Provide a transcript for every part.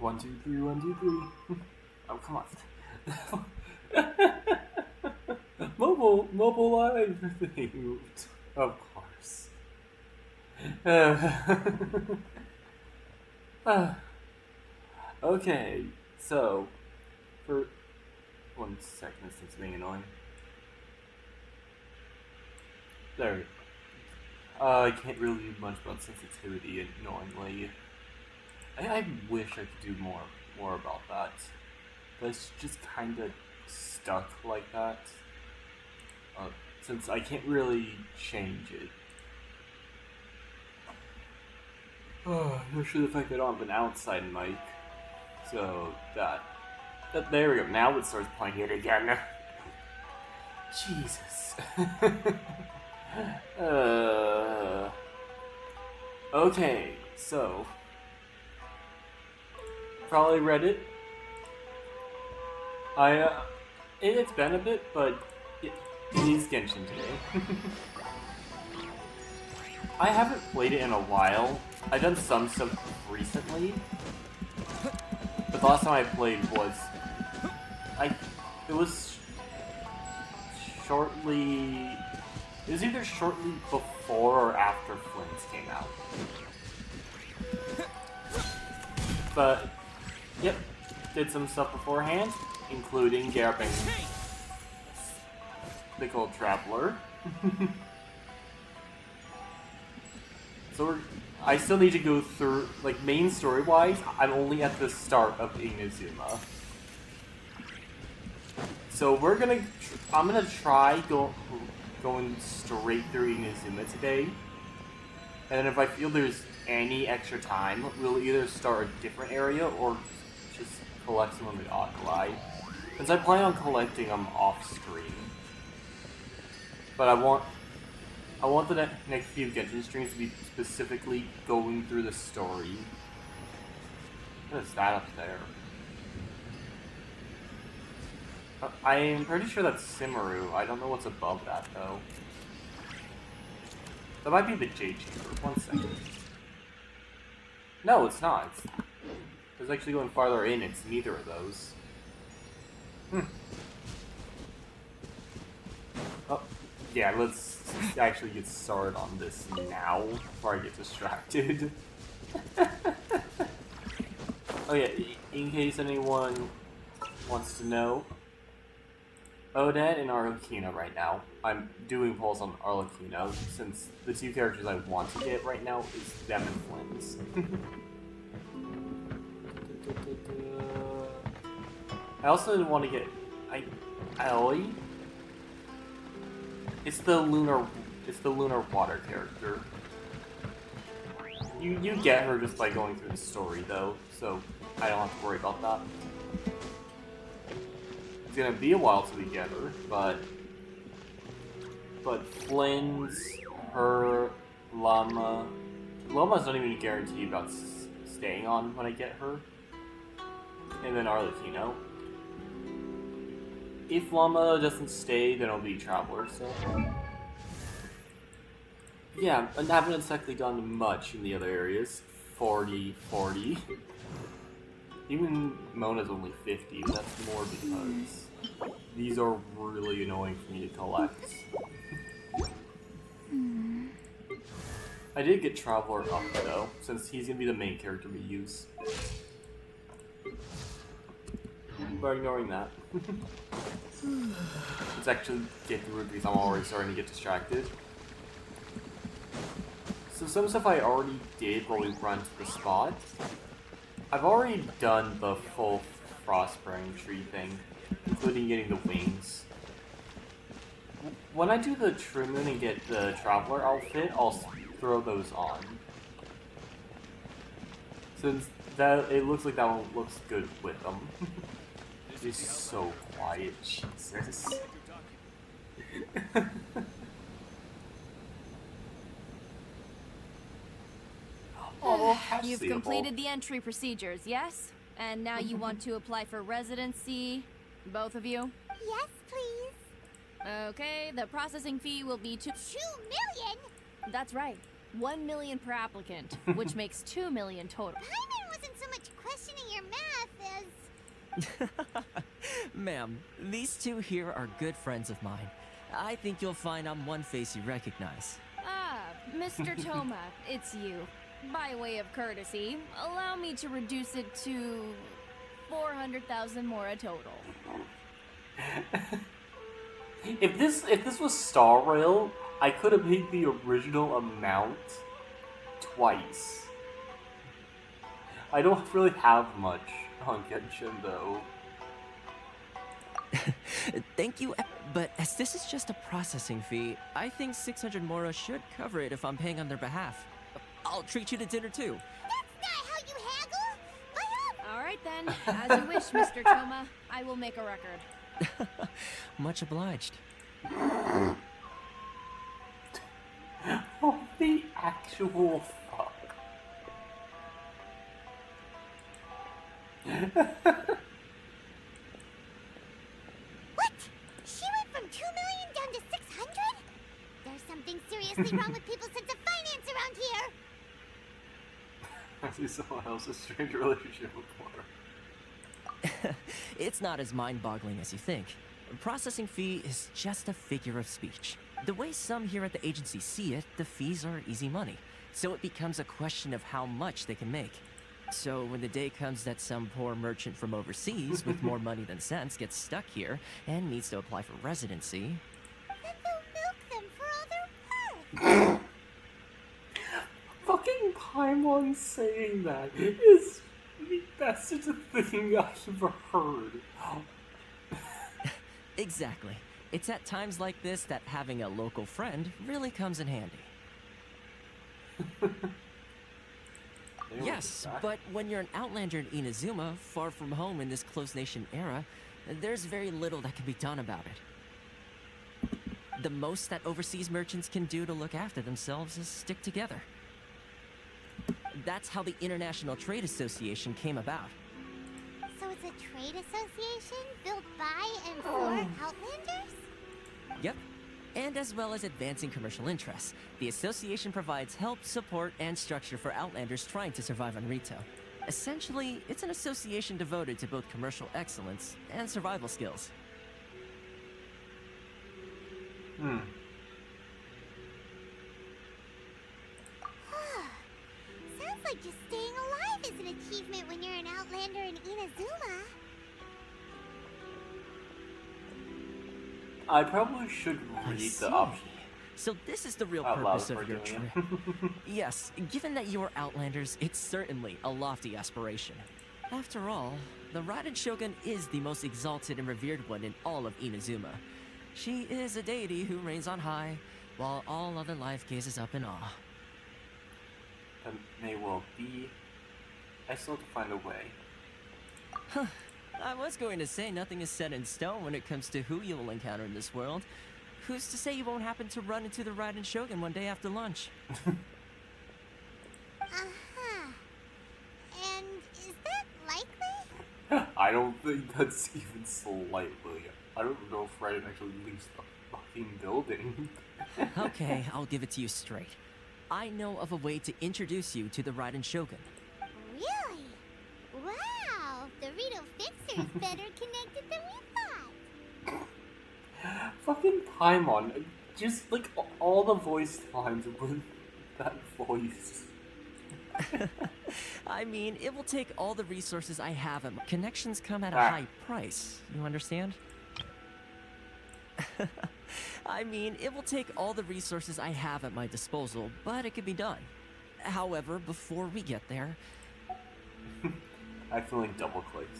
1, 2, 3, 1, 2, 3. Oh, come on. Mobile live thing. Of course. Okay, so for 1 second, this thing's being annoying. There we go. I can't really do much about sensitivity, annoyingly. I wish I could do more about that, but it's just kind of stuck like that. Since I can't really change it. Especially the fact that I don't have an outside mic, so that there we go. Now it starts playing it again. Jesus. Okay, so probably read it. It's been a bit, but it is Genshin today. I haven't played it in a while. I've done some stuff recently, but the last time I played was it was either shortly before or after Flynn's came out. But yep, did some stuff beforehand, including grabbing the Gold Traveler. So I still need to go through, like, main story-wise, I'm only at the start of Inazuma. So I'm gonna try going straight through Inazuma today. And then if I feel there's any extra time, we'll either start a different area or just collect some of the Alkali. Since I plan on collecting them off-stream. But I want the next few Genshin streams to be specifically going through the story. What is that up there? I am pretty sure that's Simaru. I don't know what's above that, though. That might be the Jade Chamber. 1 second. No, it's not. It's actually going farther in. It's neither of those. Oh, yeah, let's actually get started on this now before I get distracted. Oh yeah, in case anyone wants to know, Odette and Arlecchino right now. I'm doing polls on Arlecchino since the two characters I want to get right now is them and Flynn's. I also want to get Aoi. It's the lunar water character. You get her just by going through the story though, so I don't have to worry about that. It's gonna be a while till we get her, but Flynn's, her, Lama's not even a guarantee about staying on when I get her, and then Arlecchino. If Lama doesn't stay, then it'll be Traveler, so... Yeah, I haven't exactly done much in the other areas. 40. Even Mona's only 50, but that's more because these are really annoying for me to collect. I did get Traveler up, though, since he's gonna be the main character we use. But ignoring that. Let's actually get through it because I'm already starting to get distracted. So some stuff I already did while we run to the spot. I've already done the full Frostburn tree thing, including getting the wings. When I do the True Moon and get the Traveler outfit, I'll throw those on. Since it looks like that one looks good with them. It's so quiet, Jesus. Oh, you've completed the entry procedures, yes? And now you want to apply for residency, both of you? Yes, please. Okay, the processing fee will be 2 million? That's right. 1 million per applicant, which makes 2 million total. Paimon wasn't so much questioning your math is... Ma'am, these two here are good friends of mine. I think you'll find I'm one face you recognize. Ah, Mr. Toma, it's you. By way of courtesy, allow me to reduce it to 400,000 mora total. If this was Star Rail, I could have paid the original amount twice. I don't really have much on Genshin though. Thank you, but as this is just a processing fee, I think 600 mora should cover it if I'm paying on their behalf. I'll treat you to dinner too. That's not how you haggle! All right then, as you wish, Mr. Toma. I will make a record. Much obliged. Oh, the actual fuck. What? She went from 2 million down to 600? There's something seriously wrong with people's sense of finance around here! I see someone else's strange relationship with water. It's not as mind-boggling as you think. A processing fee is just a figure of speech. The way some here at the agency see it, the fees are easy money. So it becomes a question of how much they can make. So when the day comes that some poor merchant from overseas with more money than sense gets stuck here and needs to apply for residency... Then they'll milk them for all their worth! Fucking Paimon saying that is the bestest thing I've ever heard. Exactly. It's at times like this that having a local friend really comes in handy. Yes, but when you're an outlander in Inazuma, far from home in this closed nation era, there's very little that can be done about it. The most that overseas merchants can do to look after themselves is stick together. That's how the International Trade Association came about. So it's a trade association built by and for Outlanders? Yep. And as well as advancing commercial interests, the association provides help, support, and structure for Outlanders trying to survive on Rito. Essentially, it's an association devoted to both commercial excellence and survival skills. Sounds like just staying alive is an achievement when you're an Outlander in Inazuma. I probably should I read see. the option. So this is the real Out loud purpose of for your doing trip. Yes, given that you are Outlanders, it's certainly a lofty aspiration. After all, the Raiden Shogun is the most exalted and revered one in all of Inazuma. She is a deity who reigns on high, while all other life gazes up in awe. That may well be. I still have to find a way. I was going to say nothing is set in stone when it comes to who you will encounter in this world. Who's to say you won't happen to run into the Raiden Shogun one day after lunch? Uh-huh. And is that likely? I don't think that's even slightly. I don't know if Raiden actually leaves the fucking building. Okay, I'll give it to you straight. I know of a way to introduce you to the Raiden Shogun. Really? Wow, the Rito Fixer's better connected than we thought. Fucking Paimon. Just like all the voice lines with that voice. I mean, it will take all the resources I have and connections come at a Ah. high price. You understand? I mean, it will take all the resources I have at my disposal, but it can be done. However, before we get there... I accidentally double clicked.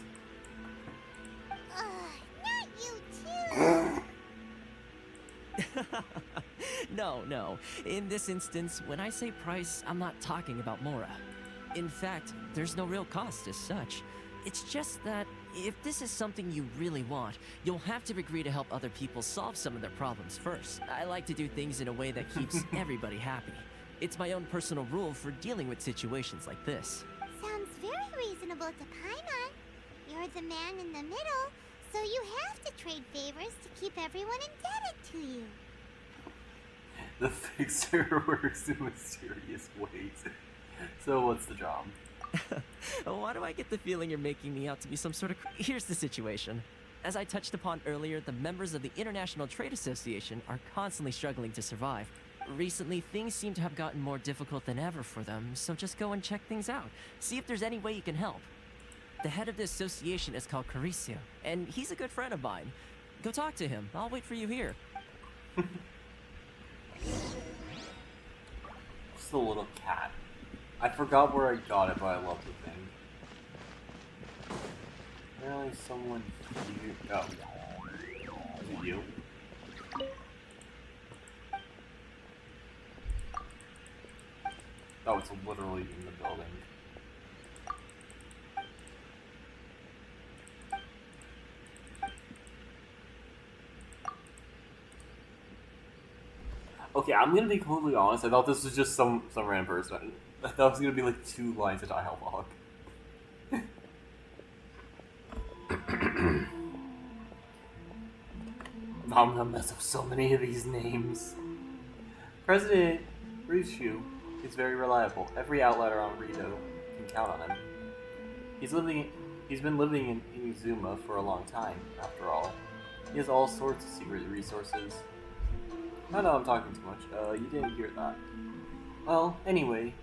Not you too. No. In this instance, when I say price, I'm not talking about Mora. In fact, there's no real cost as such. It's just that if this is something you really want, you'll have to agree to help other people solve some of their problems first. I like to do things in a way that keeps everybody happy. It's my own personal rule for dealing with situations like this. Sounds very reasonable to Paimon. You're the man in the middle, so you have to trade favors to keep everyone indebted to you. The fixer works in mysterious ways. So what's the job? Why do I get the feeling you're making me out to be some sort of... Here's the situation. As I touched upon earlier, the members of the International Trade Association are constantly struggling to survive. Recently, things seem to have gotten more difficult than ever for them, so just go and check things out. See if there's any way you can help. The head of the association is called Cryo, and he's a good friend of mine. Go talk to him. I'll wait for you here. It's the little cat. I forgot where I got it, but I love the thing. Apparently someone here. Oh. Is it you? Oh, it's literally in the building. Okay, I'm gonna be completely honest. I thought this was just some random person. I thought it was gonna be like 2 lines of dialogue. I'm gonna mess up so many of these names. President Rushu is very reliable. Every outletter on Rito can count on him. He's been living in Inazuma for a long time, after all. He has all sorts of secret resources. I know I'm talking too much. You didn't hear that. Well, anyway,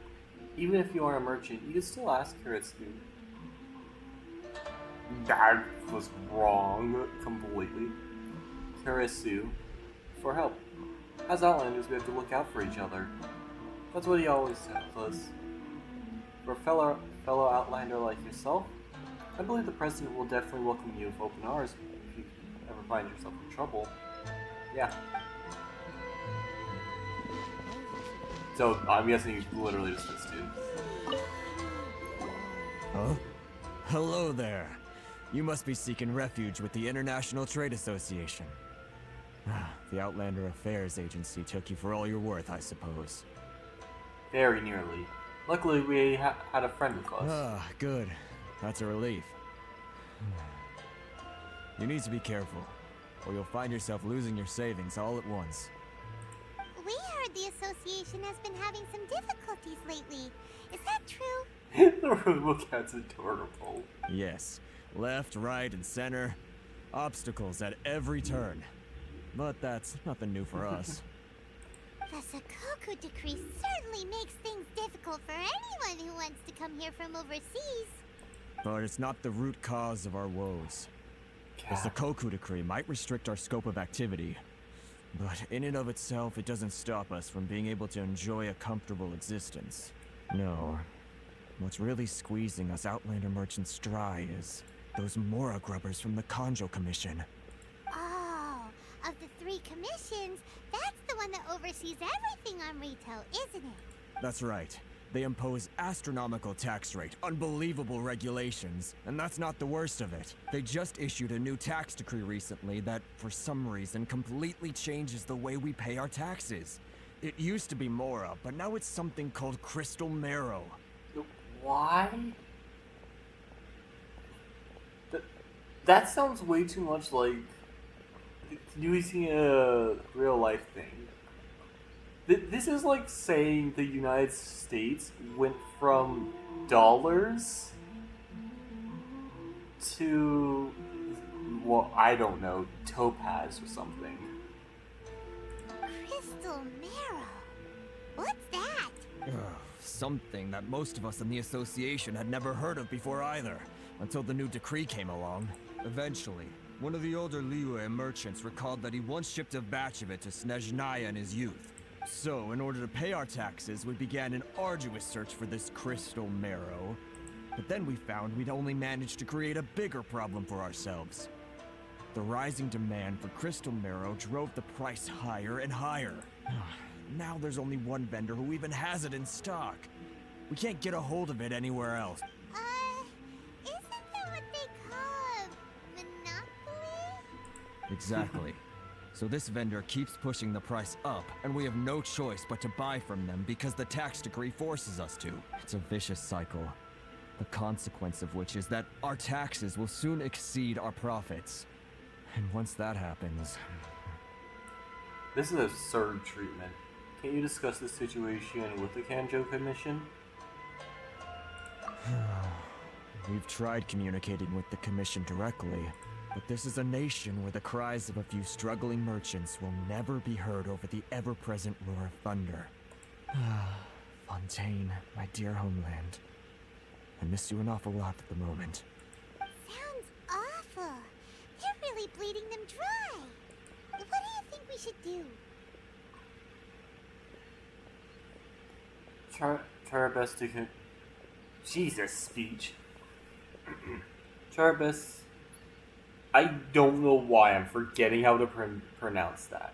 even if you are a merchant, you can still ask Kuretsu. That was wrong completely. Kuretsu for help. As Outlanders, we have to look out for each other. That's what he always tells us. For a fellow Outlander like yourself, I believe the President will definitely welcome you with open arms if you ever find yourself in trouble. Yeah. So, I'm guessing he's literally just this dude. Huh? Hello there. You must be seeking refuge with the International Trade Association. The Outlander Affairs Agency took you for all you're worth, I suppose. Very nearly. Luckily, we had a friend with us. Ah, good. That's a relief. You need to be careful, or you'll find yourself losing your savings all at once. We heard the association has been having some difficulties lately. Is that true? The Robo Cat's adorable. Yes. Left, right, and center. Obstacles at every turn. But that's nothing new for us. The Sakoku decree certainly makes things difficult for anyone who wants to come here from overseas. But it's not the root cause of our woes. The Sakoku decree might restrict our scope of activity, but in and of itself, it doesn't stop us from being able to enjoy a comfortable existence. No. What's really squeezing us Outlander merchants dry is those Mora grubbers from the Kanjo Commission. Oh, of the 3 commissions, that's the one that oversees everything on retail, isn't it? That's right. They impose astronomical tax rate, unbelievable regulations, and that's not the worst of it. They just issued a new tax decree recently that, for some reason, completely changes the way we pay our taxes. It used to be Mora, but now it's something called Crystal Marrow. Why? That sounds way too much like using a real life thing. This is like saying the United States went from dollars to, well, I don't know, topaz or something. Crystal Marrow? What's that? Something that most of us in the association had never heard of before either, until the new decree came along. Eventually, one of the older Liyue merchants recalled that he once shipped a batch of it to Snezhnaya in his youth. So, in order to pay our taxes, we began an arduous search for this crystal marrow. But then we found we'd only managed to create a bigger problem for ourselves. The rising demand for crystal marrow drove the price higher and higher. Now there's only one vendor who even has it in stock. We can't get a hold of it anywhere else. Isn't that what they call a monopoly? Exactly. So this vendor keeps pushing the price up, and we have no choice but to buy from them because the tax decree forces us to. It's a vicious cycle. The consequence of which is that our taxes will soon exceed our profits. And once that happens... This is absurd treatment. Can you discuss the situation with the Kanjo Commission? We've tried communicating with the Commission directly, but this is a nation where the cries of a few struggling merchants will never be heard over the ever-present roar of thunder. Fontaine, my dear homeland. I miss you an awful lot at the moment. Sounds awful. They're really bleeding them dry. What do you think we should do? Try our best to Jesus, speech. Try our best. I don't know why I'm forgetting how to pronounce that.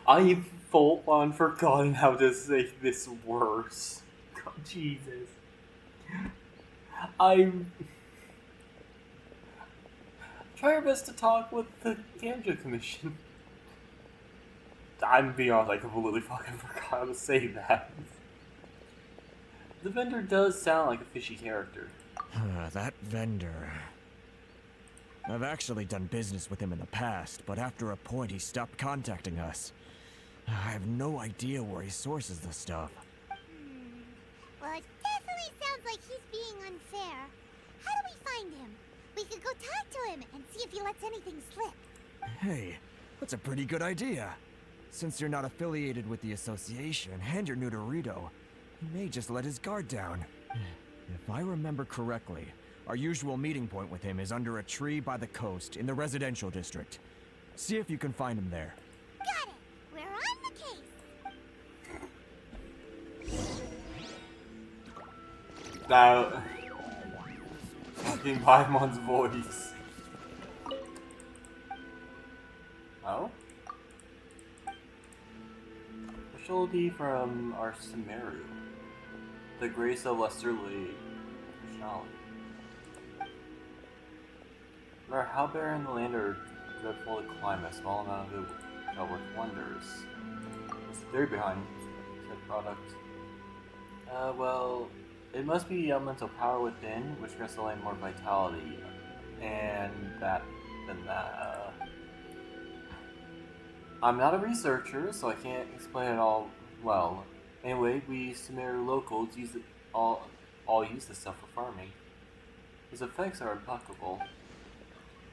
I've full on forgotten how to say this worse. God, Jesus. Try our best to talk with the Ganja Commission. I'm being honest, I completely fucking forgot how to say that. The vendor does sound like a fishy character. That vendor. I've actually done business with him in the past, but after a point he stopped contacting us. I have no idea where he sources the stuff. Well, it definitely sounds like he's being unfair. How do we find him? We could go talk to him and see if he lets anything slip. Hey, that's a pretty good idea. Since you're not affiliated with the association and you're new to Rito, he may just let his guard down. If I remember correctly, our usual meeting point with him is under a tree by the coast in the residential district. See if you can find him there. Got it! We're on the case! Now, fucking Paimon's voice. Oh? Specialty from our Sumeru. The Grace of Westerly. Personality. No matter how barren the land or dreadful the climate, a small amount of it shall work wonders. What's the theory behind said product? Well, it must be the elemental power within, which grants the land more vitality. And then that, I'm not a researcher, so I can't explain it all well. Anyway, we Sumeru locals use it all use this stuff for farming. Its effects are impeccable.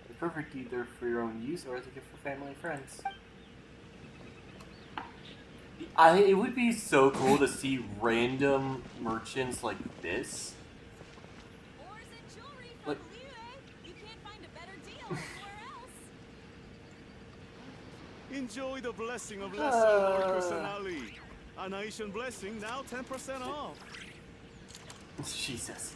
It's perfect either for your own use or as a gift for family and friends. It would be so cool to see random merchants like this. Or is it jewelry Like- from Liyue? You can't find a better deal anywhere else. Enjoy the blessing of Lesser Lord Kusanali. An Asian blessing, now 10% off. Jesus.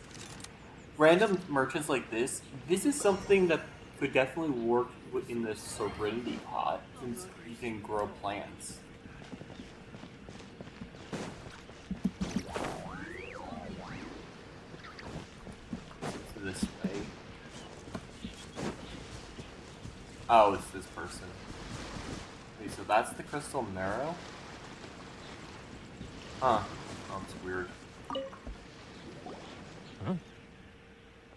Random merchants like this is something that could definitely work in the Serenity pot, since you can grow plants. So this way. Oh, it's this person. Okay, so that's the crystal marrow? Huh. Oh, it's weird. Huh?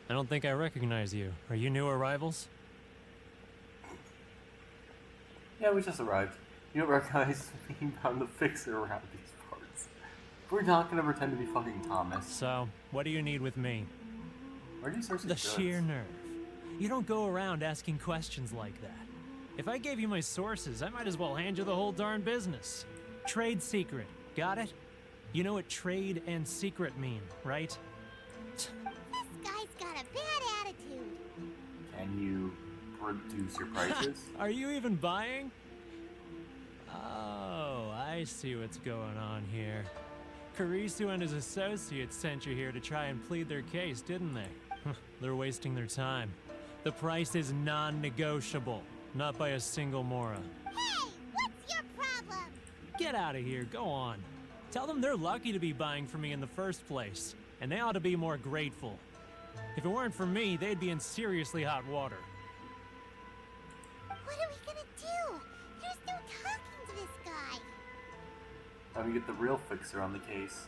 I don't think I recognize you. Are you new arrivals? Yeah, we just arrived. You don't recognize me, I'm the fixer around these parts. We're not gonna pretend to be fucking Thomas. So, what do you need with me? Where do you source The your goods? sheer nerve. You don't go around asking questions like that. If I gave you my sources, I might as well hand you the whole darn business. Trade secret. Got it? You know what trade and secret mean, right? This guy's got a bad attitude. Can you reduce your prices? Are you even buying? Oh, I see what's going on here. Karisu and his associates sent you here to try and plead their case, didn't they? They're wasting their time. The price is non-negotiable, not by a single Mora. Hey, what's your problem? Get out of here, go on. Tell them they're lucky to be buying from me in the first place, and they ought to be more grateful. If it weren't for me, they'd be in seriously hot water. What are we gonna do? There's no talking to this guy. How do we get the real fixer on the case?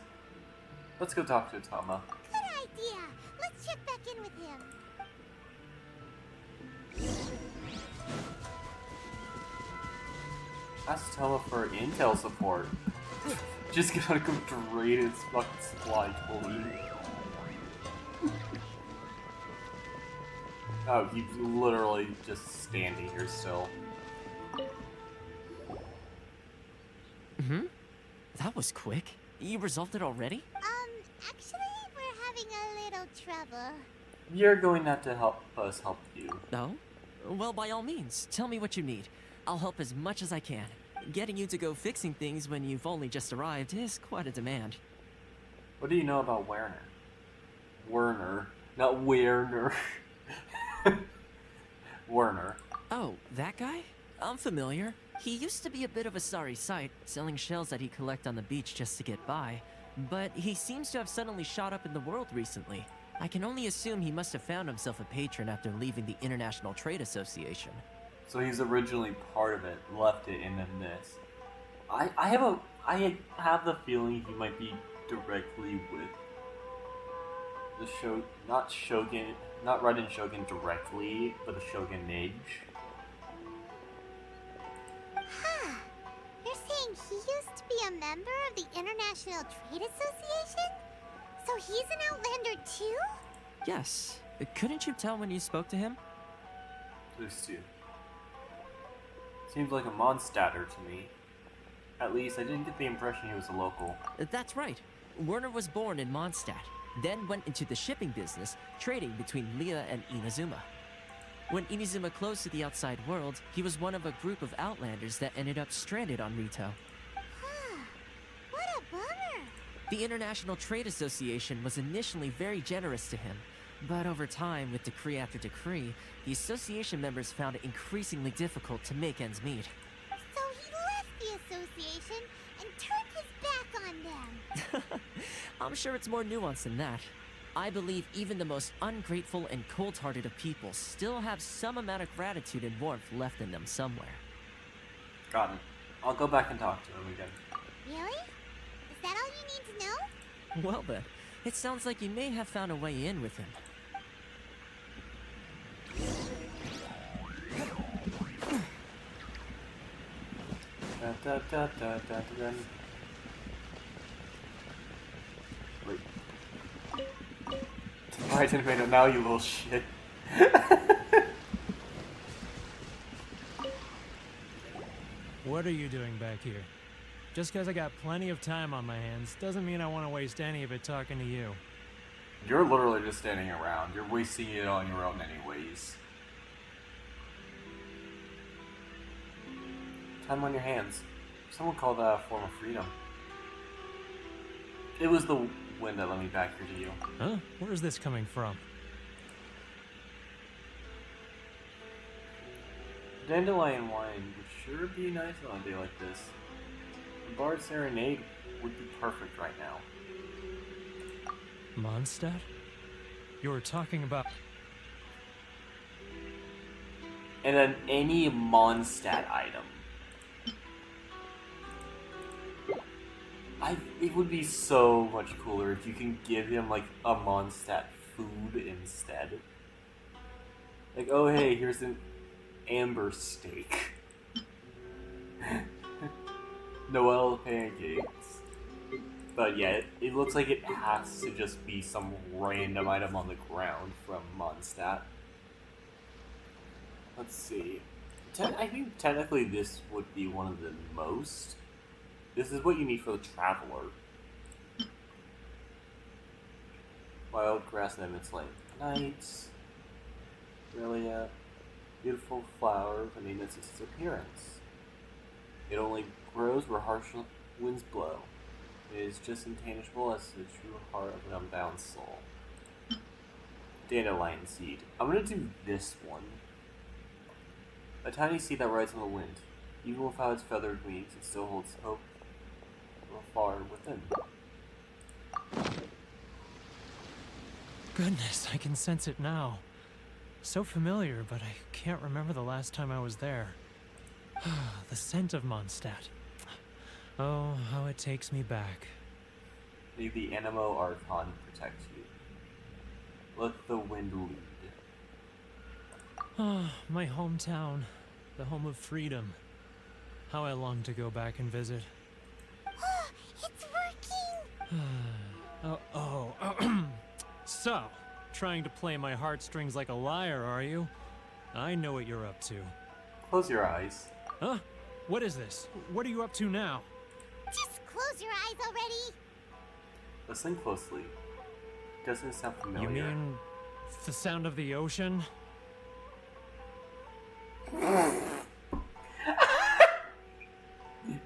Let's go talk to Tama. Good idea. Let's check back in with him. Ask Tama for intel support. Just gonna go drain its fucking supply fully. Oh, he's literally just standing here still. That was quick. You resolved it already? Actually, we're having a little trouble. You're going to have to help us help you. No? Well, by all means, tell me what you need. I'll help as much as I can. Getting you to go fixing things when you've only just arrived is quite a demand. What do you know about Werner? Werner, not Werner. Werner. Oh, that guy? I'm familiar. He used to be a bit of a sorry sight, selling shells that he collect on the beach just to get by. But he seems to have suddenly shot up in the world recently. I can only assume he must have found himself a patron after leaving the International Trade Association. So he's originally part of it, left it, and then this. I have the feeling he might be directly with the show, not Shogun, not Raiden Shogun directly, but the Shogunage. Huh. You're saying he used to be a member of the International Trade Association? So he's an Outlander too? Yes. Couldn't you tell when you spoke to him? Those two. Seems like a Mondstadter to me. At least I didn't get the impression he was a local. That's right. Werner was born in Mondstadt, then went into the shipping business, trading between Leah and Inazuma. When Inazuma closed to the outside world, he was one of a group of Outlanders that ended up stranded on Rito. Huh. What a bummer. The International Trade Association was initially very generous to him, but over time, with decree after decree, the association members found it increasingly difficult to make ends meet. So he left the association and turned his back on them. I'm sure it's more nuanced than that. I believe even the most ungrateful and cold-hearted of people still have some amount of gratitude and warmth left in them somewhere. Got it. I'll go back and talk to him again. Really? Is that all you need to know? Well then, it sounds like you may have found a way in with him. Da, da, da, da, da, da. Wait. I didn't make it now, you little shit. What are you doing back here? Just because I got plenty of time on my hands doesn't mean I want to waste any of it talking to you. You're literally just standing around. You're wasting it on your own anyways. Time on your hands. Someone called that a form of freedom. It was the wind that let me back here to you. Huh? Where is this coming from? Dandelion wine would sure be nice on a day like this. A bard serenade would be perfect right now. Mondstadt? You were talking about... And then any Mondstadt item. It would be so much cooler if you can give him like a Mondstadt food instead. Like, oh hey, here's an amber steak. Noel pancakes. But yeah, it looks like it has to just be some random item on the ground from Mondstadt. Let's see. I think technically this would be one of the most. This is what you need for the Traveler. Wild grass and its like nights. Really a beautiful flower that maintains its appearance. It only grows where harsh winds blow. It is just intangible as the true heart of an unbound soul. Dandelion seed. I'm gonna do this one. A tiny seed that rides on the wind. Even without its feathered wings, it still holds hope far within. Goodness, I can sense it now. So familiar, but I can't remember the last time I was there. The scent of Mondstadt. Oh, how it takes me back. May the Animo Archon protect you. Let the wind lead. Ah, my hometown. The home of freedom. How I long to go back and visit. It's working! So, trying to play my heartstrings like a liar, are you? I know what you're up to. Close your eyes. Huh? What is this? What are you up to now? Just close your eyes already. Listen closely. Doesn't it sound familiar? You mean the sound of the ocean?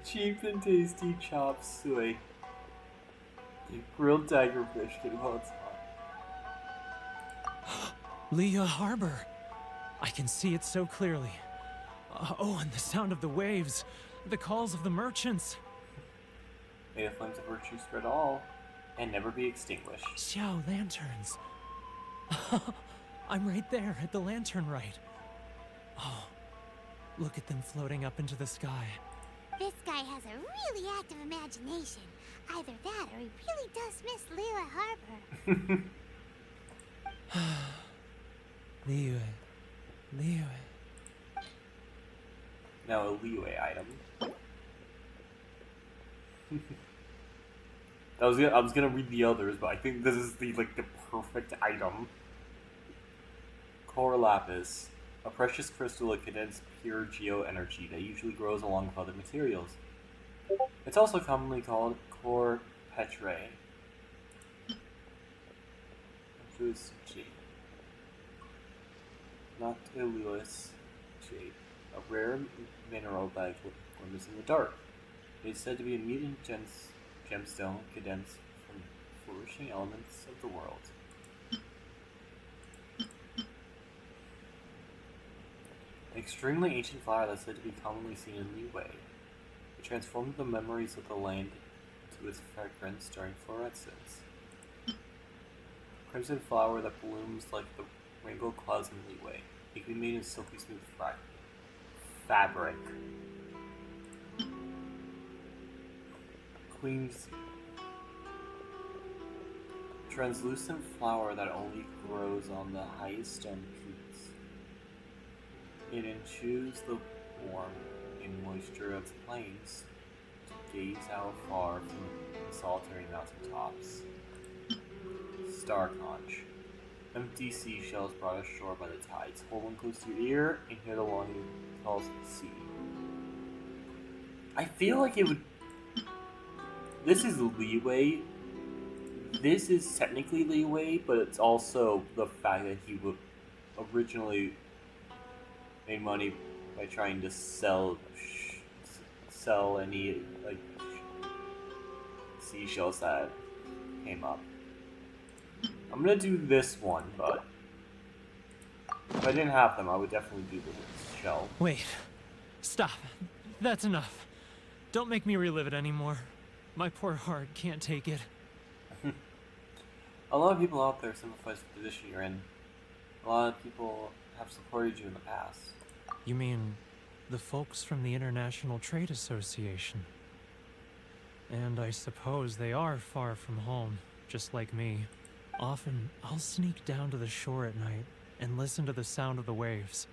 Cheap and tasty chop suey. Grilled tigerfish getting hot spot. Leah Harbor. I can see it so clearly. Oh, and the sound of the waves. The calls of the merchants. May the flames of virtue spread all and never be extinguished. Xiao lanterns. I'm right there at the lantern right. Oh, look at them floating up into the sky. This guy has a really active imagination. Either that or he really does miss Liyue Harbor. Liyue. Liyue. Now a Liyue item. I was gonna read the others, but I think this is the perfect item. Core lapis, a precious crystal of condensed pure geoenergy that usually grows along with other materials. It's also commonly called core petre. Noctiluous jade. Noctiluous jade, a rare mineral that glimmers in the dark. It is said to be a mutant gemstone condensed from flourishing elements of the world. An extremely ancient flower that's said to be commonly seen in Liyue. It transformed the memories of the land to its fragrance during fluorescence. Crimson flower that blooms like the rainbow clouds in Liyue. It can be made in silky smooth fabric. Queen's translucent flower that only grows on the highest stone peaks. It enchews the warmth and moisture of the plains to gaze out far from the solitary mountaintops. Star conch. Empty seashells brought ashore by the tides. Hold one close to your ear and hear the longing calls of the sea. I feel like it would. This is Liyue. This is technically Liyue, but it's also the fact that he would originally made money by trying to sell any seashells that came up. I'm gonna do this one, but if I didn't have them, I would definitely do the shell. Wait. Stop. That's enough. Don't make me relive it anymore. My poor heart can't take it. A lot of people out there sympathize with the position you're in. A lot of people have supported you in the past. You mean the folks from the International Trade Association? And I suppose they are far from home, just like me. Often, I'll sneak down to the shore at night and listen to the sound of the waves.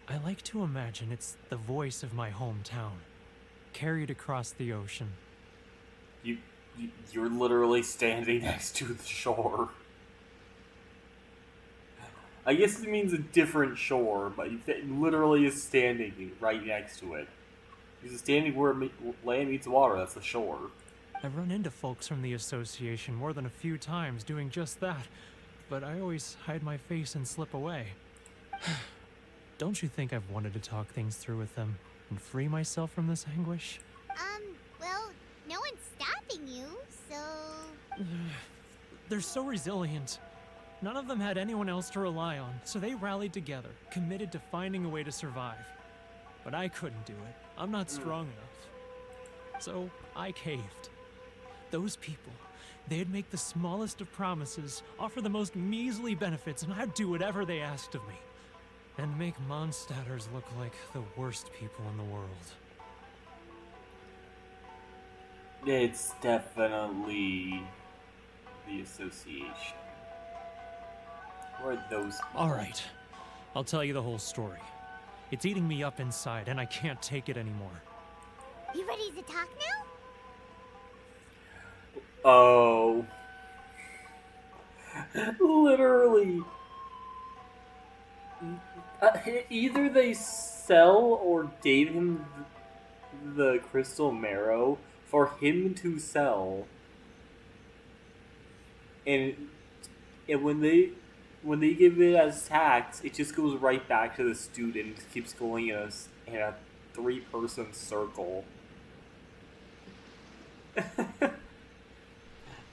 I like to imagine it's the voice of my hometown, carried across the ocean. You're literally standing next to the shore. I guess it means a different shore, but it literally is standing right next to it. It's standing where land meets water, that's the shore. I've run into folks from the association more than a few times doing just that, but I always hide my face and slip away. Don't you think I've wanted to talk things through with them and free myself from this anguish? Well, no one's stopping you, so... They're so resilient. None of them had anyone else to rely on, so they rallied together, committed to finding a way to survive. But I couldn't do it. I'm not strong enough. So I caved. Those people, they'd make the smallest of promises, offer the most measly benefits, and I'd do whatever they asked of me. And make Mondstadters look like the worst people in the world. It's definitely the association. Who are those people? Alright, I'll tell you the whole story. It's eating me up inside, and I can't take it anymore. You ready to talk now? Oh. Literally. Either they sell or gave him the crystal marrow for him to sell, and when they give it as tax, it just goes right back to the student. Keeps going in a 3-person circle.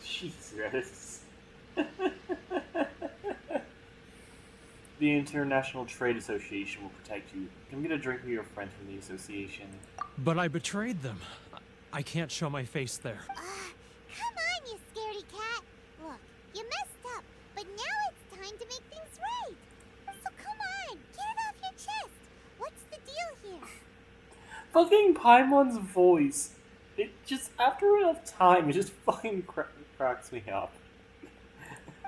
Jesus. The International Trade Association will protect you. Come get a drink with your friends from the association. But I betrayed them. I can't show my face there. Come on, you scaredy cat. Look, you messed up, but now it's time to make things right. So come on, get it off your chest. What's the deal here? Fucking Paimon's voice. It just, after enough time, it just fucking cracks me up.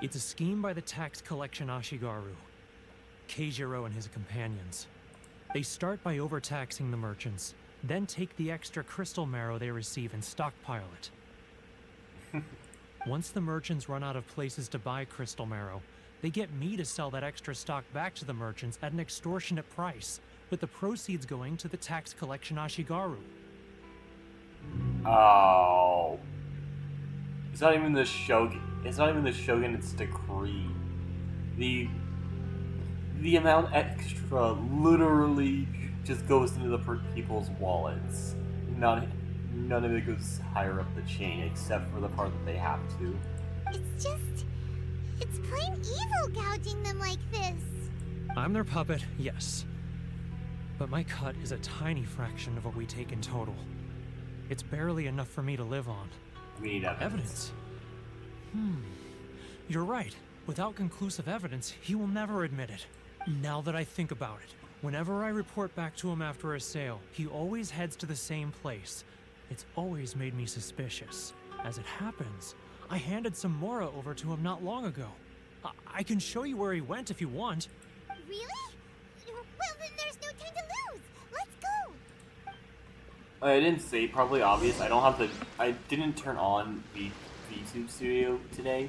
It's a scheme by the tax collection Ashigaru, Keijiro and his companions. They start by overtaxing the merchants, then take the extra crystal marrow they receive and stockpile it. Once the merchants run out of places to buy crystal marrow, they get me to sell that extra stock back to the merchants at an extortionate price, with the proceeds going to the tax collection Ashigaru. Oh. It's not even the Shogun. It's not even the Shogun, it's decree. The amount extra literally just goes into the people's wallets. None of it goes higher up the chain, except for the part that they have to. It's plain evil gouging them like this. I'm their puppet, yes. But my cut is a tiny fraction of what we take in total. It's barely enough for me to live on. We need evidence. You're right. Without conclusive evidence, he will never admit it. Now that I think about it, whenever I report back to him after a sale, he always heads to the same place. It's always made me suspicious. As it happens, I handed some Mora over to him not long ago. I can show you where he went if you want. Really? Well, then there's no time to lose. Let's go. I didn't say, probably obvious. I didn't turn on the VTube Studio today,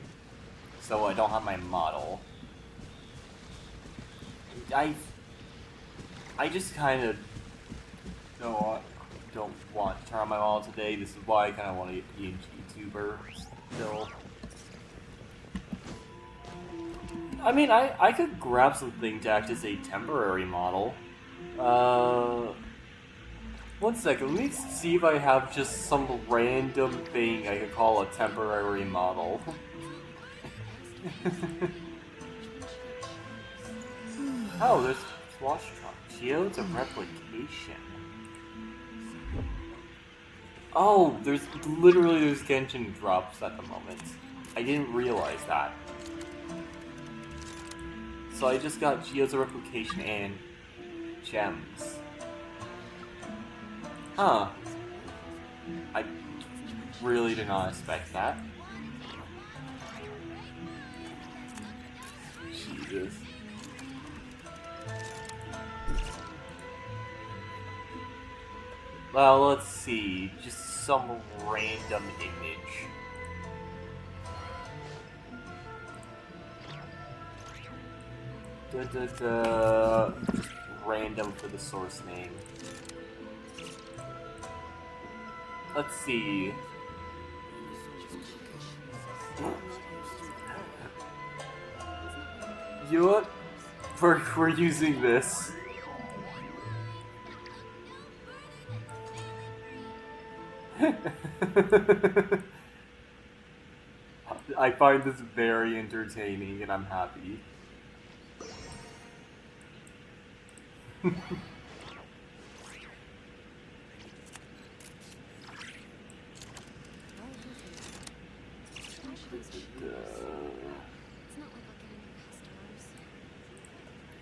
so I don't have my model. I just kind of don't want to turn on my model today. This is why I kind of want to be a YouTuber still. I mean, I could grab something to act as a temporary model. One second, let me see if I have just some random thing I could call a temporary model. Oh, there's Wash Truck. Geode's a replication. Oh, there's Genshin drops at the moment. I didn't realize that. So I just got Geode's a replication and gems. Huh. I really did not expect that. Jesus. Well, let's see. Just some random image. Just random for the source name. Let's see. You know what? We're using this. I find this very entertaining and I'm happy.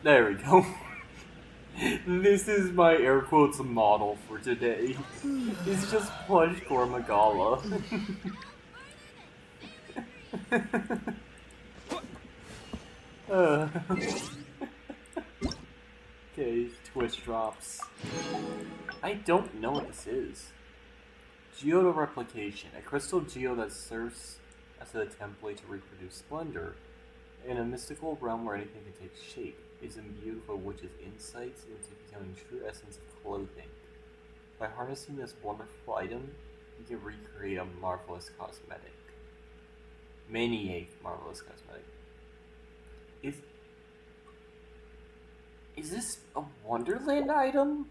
There we go. This is my air quotes model for today. It's just plush Gormagala. Okay, Twitch drops. I don't know what this is. Geode replication. A crystal geode that serves as a template to reproduce splendor. In a mystical realm where anything can take shape, it is imbued with a witch's insights into becoming true essence of clothing. By harnessing this wonderful item, you can recreate a marvelous cosmetic. Many a marvelous cosmetic. Is this a Wonderland item?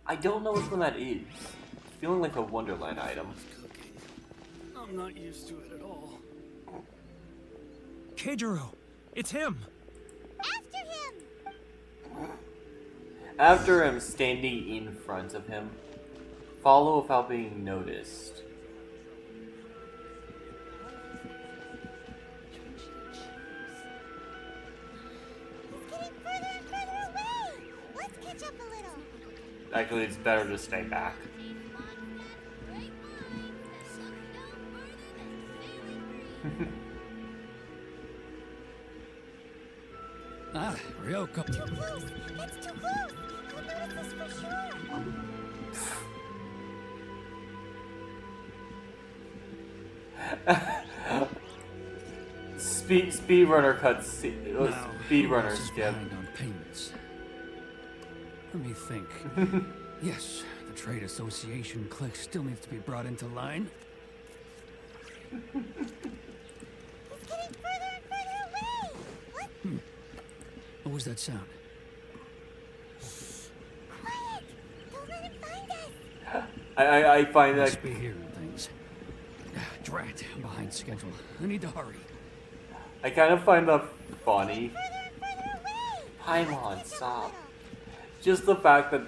I don't know which one that is. It's feeling like a Wonderland item. I'm not used to it at all. Keijiro, it's him! After him! After him, standing in front of him, follow without being noticed. He's getting further and further away! Let's catch up a little. Actually, it's better to stay back. Ah, Ryoko. Too close! That's too close! He'll notice us for sure! Speedrunner cuts. Now, Speedrunner who else is skip. behind on payments? Let me think. Yes, the trade association clique still needs to be brought into line. He's getting further and further away! What? What was that sound? Quiet! Don't let him find us! I find that Must be hearing things. Drat, I'm behind schedule. I need to hurry. I kind of find that funny. Further and further away! Paimon, Let's catch up a stop. little. Just the fact that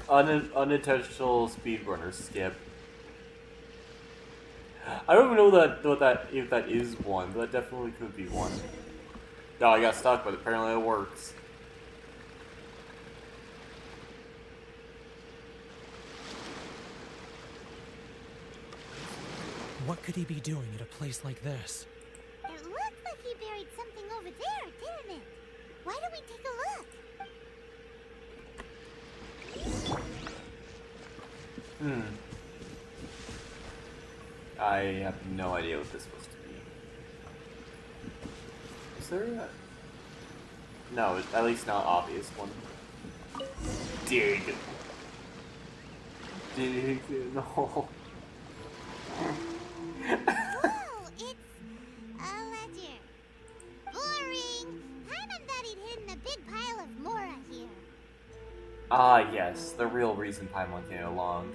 unintentional speedrunner skip. I don't even know if that is one, but that definitely could be one. No, I got stuck, but apparently it works. What could he be doing at a place like this? It looked like he buried something over there, didn't it? Why don't we take a look? I have no idea what this is supposed to be. Is there a... No, at least not obvious one. Dig. Dig in the hole. Oh, it's a ledger. Boring. Paimon thought he'd hidden a big pile of Mora here. Ah, yes, the real reason Paimon came along.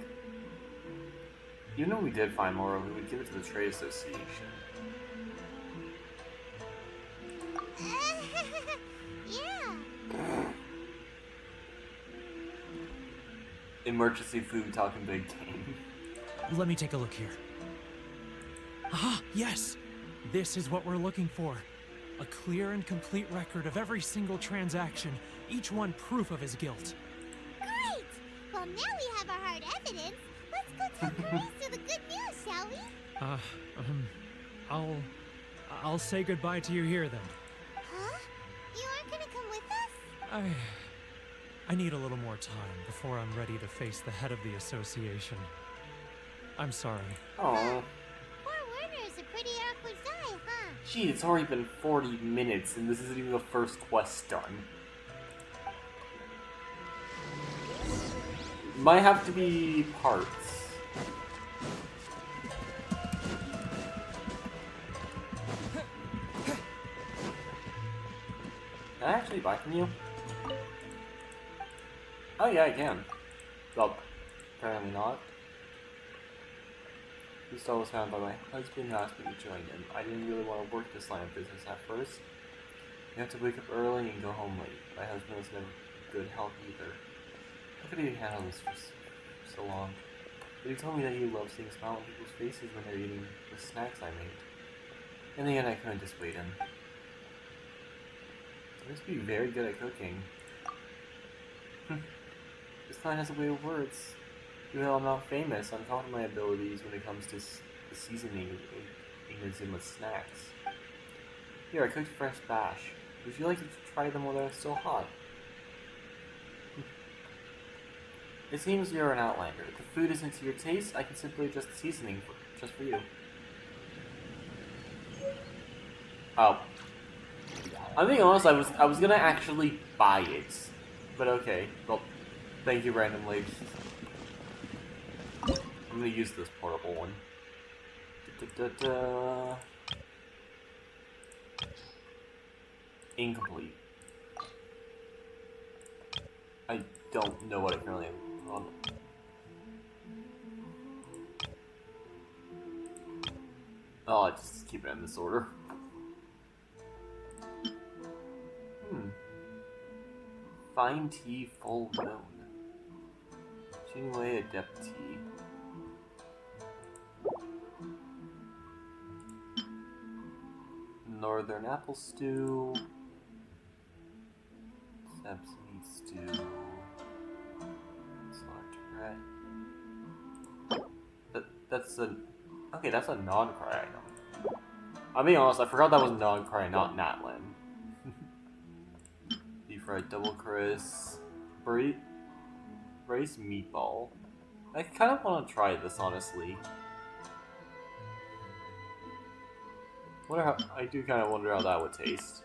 Even though we did find more, we would give it to the Trade Association. Yeah. Emergency food talking big game. Let me take a look here. Ah, yes! This is what we're looking for. A clear and complete record of every single transaction, each one proof of his guilt. Great. Well, now we have our hard evidence. Let's go tell Carissa the good news, shall we? I'll say goodbye to you here then. Huh? You aren't gonna come with us? I need a little more time before I'm ready to face the head of the association. I'm sorry. Oh, Poor Werner's a pretty awkward guy, huh? gee, it's already been 40 minutes and this isn't even the first quest done. Might have to be parts. Can I actually buy from you? Oh yeah, I can. Well, apparently not. This stall was found by my husband who asked me to join him. I didn't really want to work this line of business at first. You have to wake up early and go home late. My husband was never good health either. How could he handle this for so long? But he told me that he loved seeing smile on people's faces when they're eating the snacks I made. In the end, I couldn't dissuade him. I must be very good at cooking. This line has a way of words. Even though I'm not famous, I'm confident in my abilities when it comes to the seasoning of Inazuma snacks. Here, I cooked fresh bash. Would you like to try them while they're still hot? It seems you're an outlander. If the food isn't to your taste, I can simply adjust the seasoning just for you. Oh. I'm being honest, I was gonna actually buy it. But okay. Well, thank you randomly. I'm gonna use this portable one. Da-da-da-da. Incomplete. I don't know what I currently am on. Oh, I'll just keep it in this order. Fine tea, full moon. Jinwei Adept tea. Northern apple stew. Sesame stew. Slaughter rat. That's a... Okay, that's a non-cry item. I'll be honest, I forgot that was non-cry, not Natlin. Deep fried double crisp. Braised meatball. I kind of want to try this, honestly. I do kind of wonder how that would taste.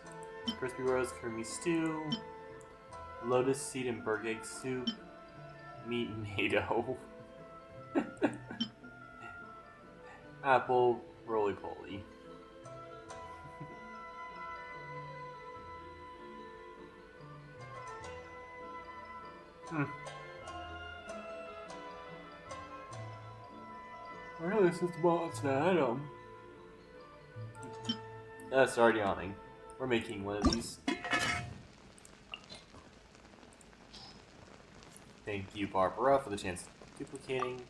Crispy roast, creamy stew, lotus seed and berg egg soup, meat nato, apple roly-poly. Really, since the monster item. Sorry, yawning. We're making one of these. Thank you, Barbara, for the chance of duplicating.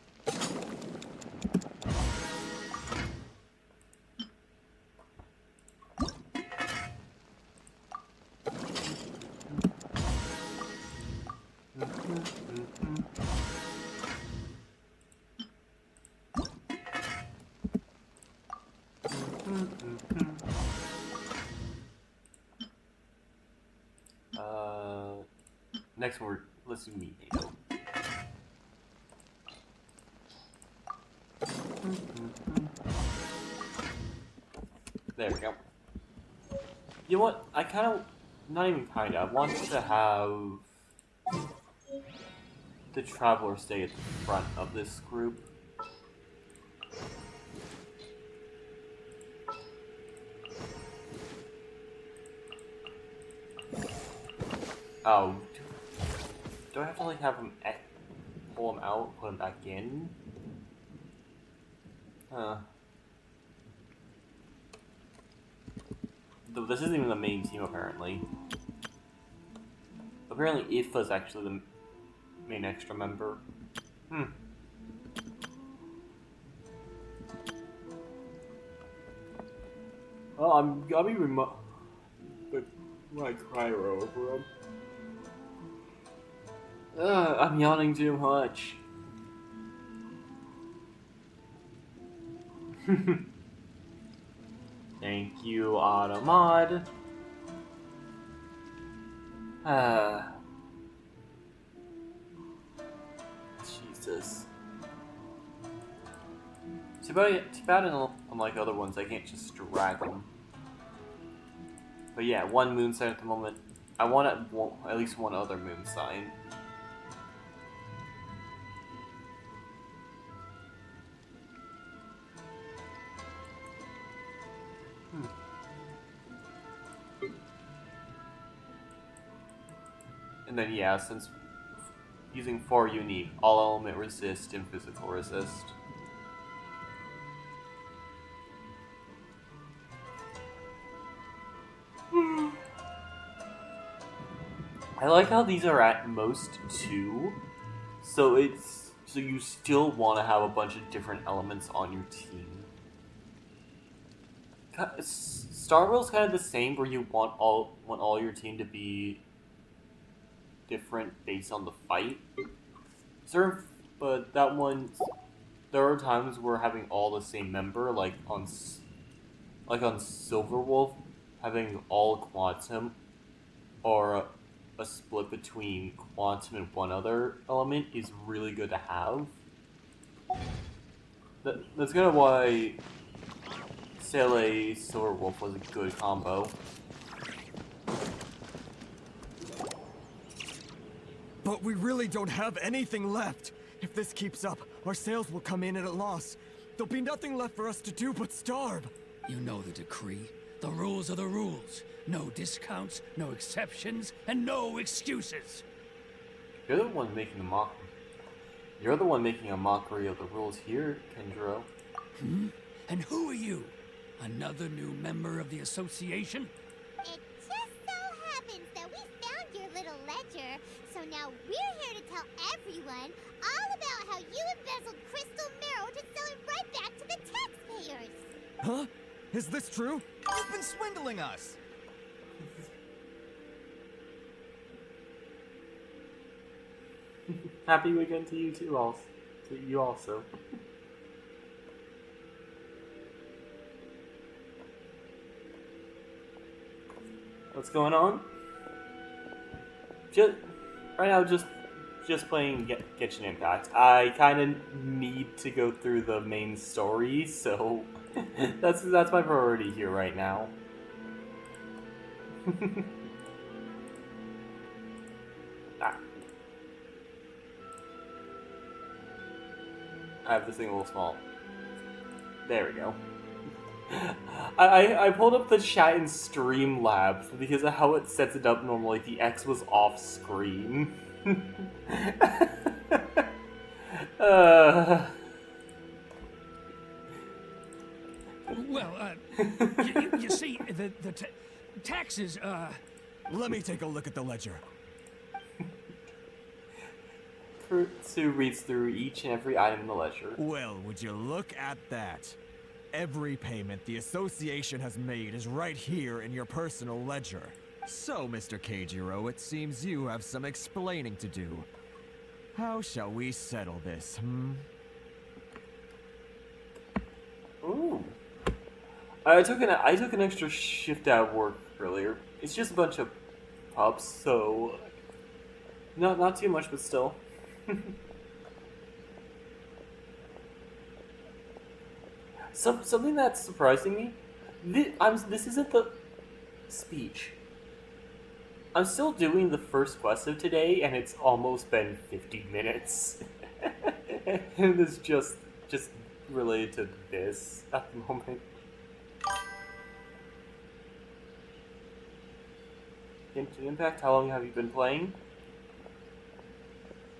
Next word, let's do meat nato. There we go. You know what? I kind of, not even kind of, I want to have the traveler stay at the front of this group. Oh. Do I have to like have him pull him out, put him back in? Huh. Though this isn't even the main team apparently. Apparently Ifa's actually the main extra member. Well, I'll be but my Cryo over him. I'm yawning too much. Thank you, Automod. Jesus. Too bad unlike other ones, I can't just drag them. But yeah, one moon sign at the moment. I want at least one other moon sign. And then yeah, since using 4 you need all element resist and physical resist. I like how these are at most 2, so you still want to have a bunch of different elements on your team. Star Rail's kind of the same, where you want all your team to be different based on the fight. But that one, there are times where having all the same member, like on Silverwolf, having all Quantum, or a split between Quantum and one other element is really good to have. That's kind of why Sele Silver Wolf was a good combo. But we really don't have anything left. If this keeps up, our sales will come in at a loss. There'll be nothing left for us to do but starve. You know the decree. The rules are the rules. No discounts, no exceptions, and no excuses. You're the one making the mockery. You're the one making a mockery of the rules here, Kendro. Hmm? And who are you? Another new member of the association? It just so happens that we found your little ledger, so now we're here to tell everyone all about how you embezzled crystal marrow to sell it right back to the taxpayers. Huh? Is this true? You've been swindling us. Happy weekend to you too, also. To you also. What's going on? Just right now, just playing Genshin Impact. I kind of need to go through the main story, so that's my priority here right now. Ah. I have this thing a little small. There we go. I pulled up the chat in Streamlabs because of how it sets it up normally. The X was off screen. Well, you see, the taxes, Let me take a look at the ledger. Kurtsu reads through each and every item in the ledger. Well, would you look at that? Every payment the association has made is right here in your personal ledger. So, Mr. Keijiro, it seems you have some explaining to do. How shall we settle this, Ooh. I took an extra shift out of work earlier. It's just a bunch of pups, so not too much, but still. Something that's surprising me. This isn't the speech. I'm still doing the first quest of today, and it's almost been 50 minutes. And it's just related to this at the moment. Genshin Impact, how long have you been playing?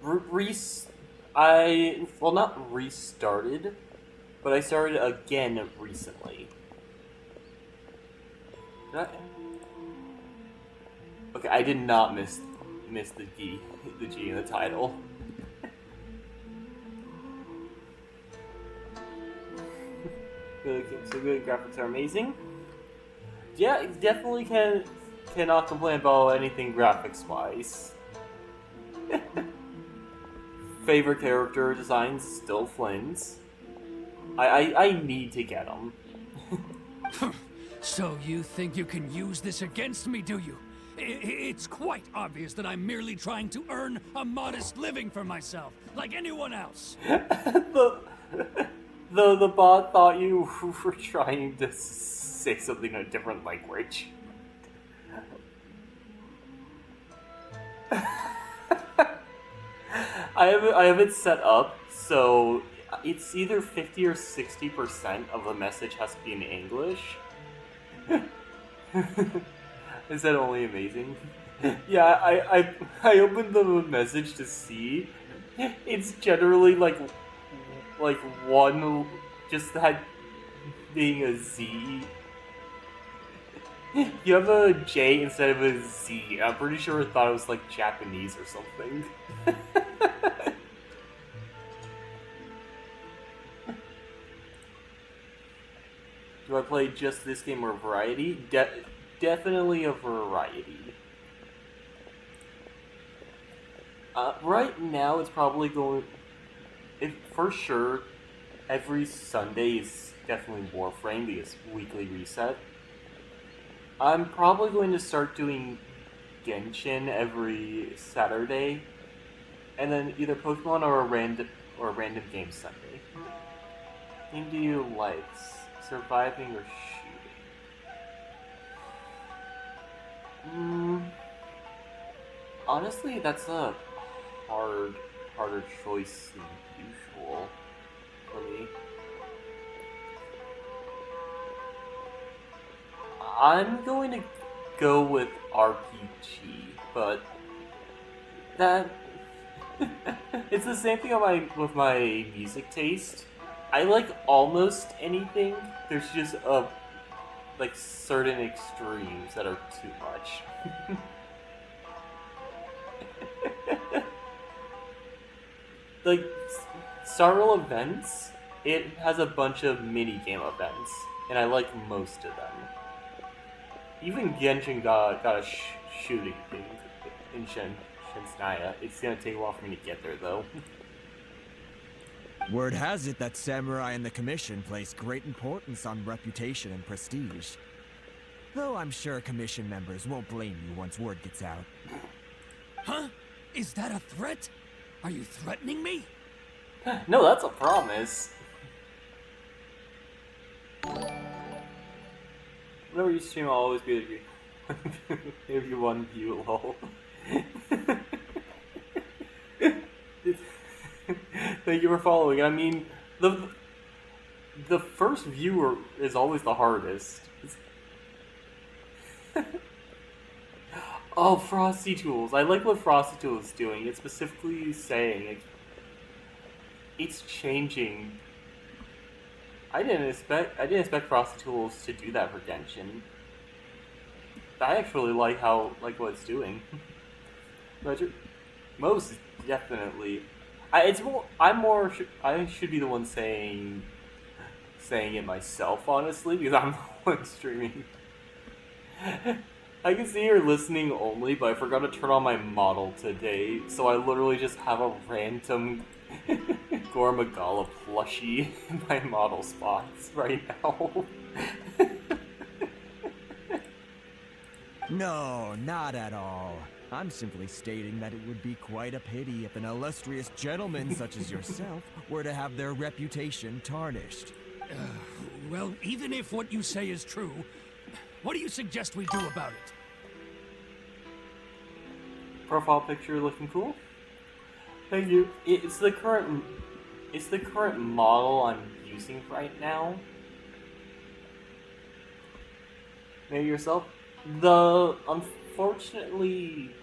Well, not restarted, but I started again recently. Okay, I did not miss the G in the title. So good, graphics are amazing. Yeah, definitely cannot complain about anything graphics-wise. Favorite character designs, still Flynn's. I need to get them. So you think you can use this against me, do you? It's quite obvious that I'm merely trying to earn a modest living for myself, like anyone else. The bot thought you were trying to say something in a different language. I have it set up so it's either 50 or 60% of the message has to be in English. Is that only amazing? Yeah, I opened the message to see. It's generally like one, just that being a Z. You have a J instead of a Z. I'm pretty sure it thought it was like Japanese or something. Do I play just this game or variety? Definitely a variety. Right now, it's probably going... for sure, every Sunday is definitely Warframe because weekly reset. I'm probably going to start doing Genshin every Saturday, and then either Pokemon or a random game Sunday. Game do you like? surviving or shooting? Honestly, that's a harder choice than usual for me. I'm going to go with RPG, but that it's the same thing on with my music taste. I like almost anything. There's just like certain extremes that are too much. Like Star Rail events, it has a bunch of mini game events, and I like most of them. Even Genshin got a shooting thing in Shinsnaya. It's gonna take a while for me to get there, though. Word has it that Samurai and the Commission place great importance on reputation and prestige. Though I'm sure Commission members won't blame you once word gets out. Huh? Is that a threat? Are you threatening me? No, that's a promise. Whenever you stream, I'll always be like, if you one view, lol. Thank you for following. I mean, the first viewer is always the hardest. Oh, Frosty Tools. I like what Frosty Tools is doing. It's specifically saying it's changing. I didn't expect Frosty Tools to do that for Genshin. I actually like what it's doing. Most definitely. I should be the one saying it myself, honestly, because I'm the one streaming. I can see you're listening only, but I forgot to turn on my model today, so I literally just have a random Gormagala plushie in my model spots right now. No, not at all. I'm simply stating that it would be quite a pity if an illustrious gentleman such as yourself were to have their reputation tarnished. Well, even if what you say is true, what do you suggest we do about it? Profile picture looking cool. Thank you. It's the current model I'm using right now. Maybe yourself. Unfortunately,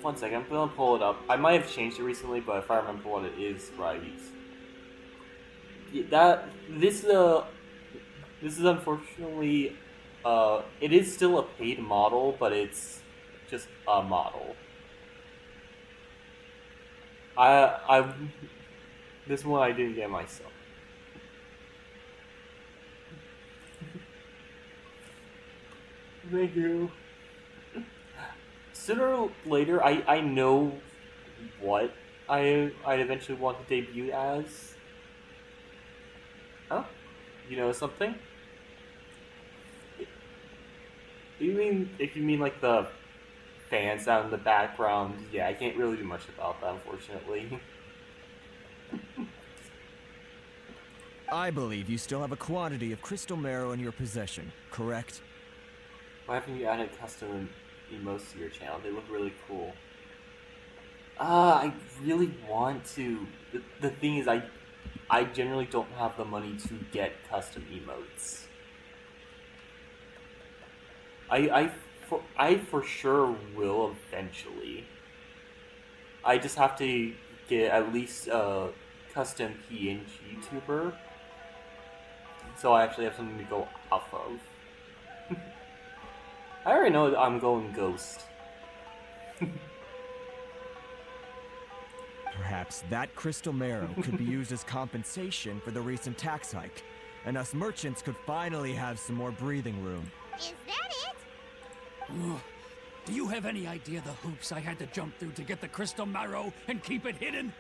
one second. I'm gonna pull it up. I might have changed it recently, but if I remember what it is right, this is unfortunately, it is still a paid model, but it's just a model. This one I didn't get myself. Thank you. Sooner or later, I know what I'd eventually want to debut as. Huh? You know something? If you mean like the fans out in the background, yeah, I can't really do much about that, unfortunately. I believe you still have a quantity of crystal marrow in your possession, correct? Why haven't you added custom emotes to your channel? They look really cool. I really want to. The thing is, I generally don't have the money to get custom emotes. I for sure will eventually. I just have to get at least a custom PNG YouTuber, so I actually have something to go off of. I already know I'm going Ghost. Perhaps that crystal marrow could be used as compensation for the recent tax hike, and us merchants could finally have some more breathing room. Is that it? Ugh. Do you have any idea the hoops I had to jump through to get the crystal marrow and keep it hidden?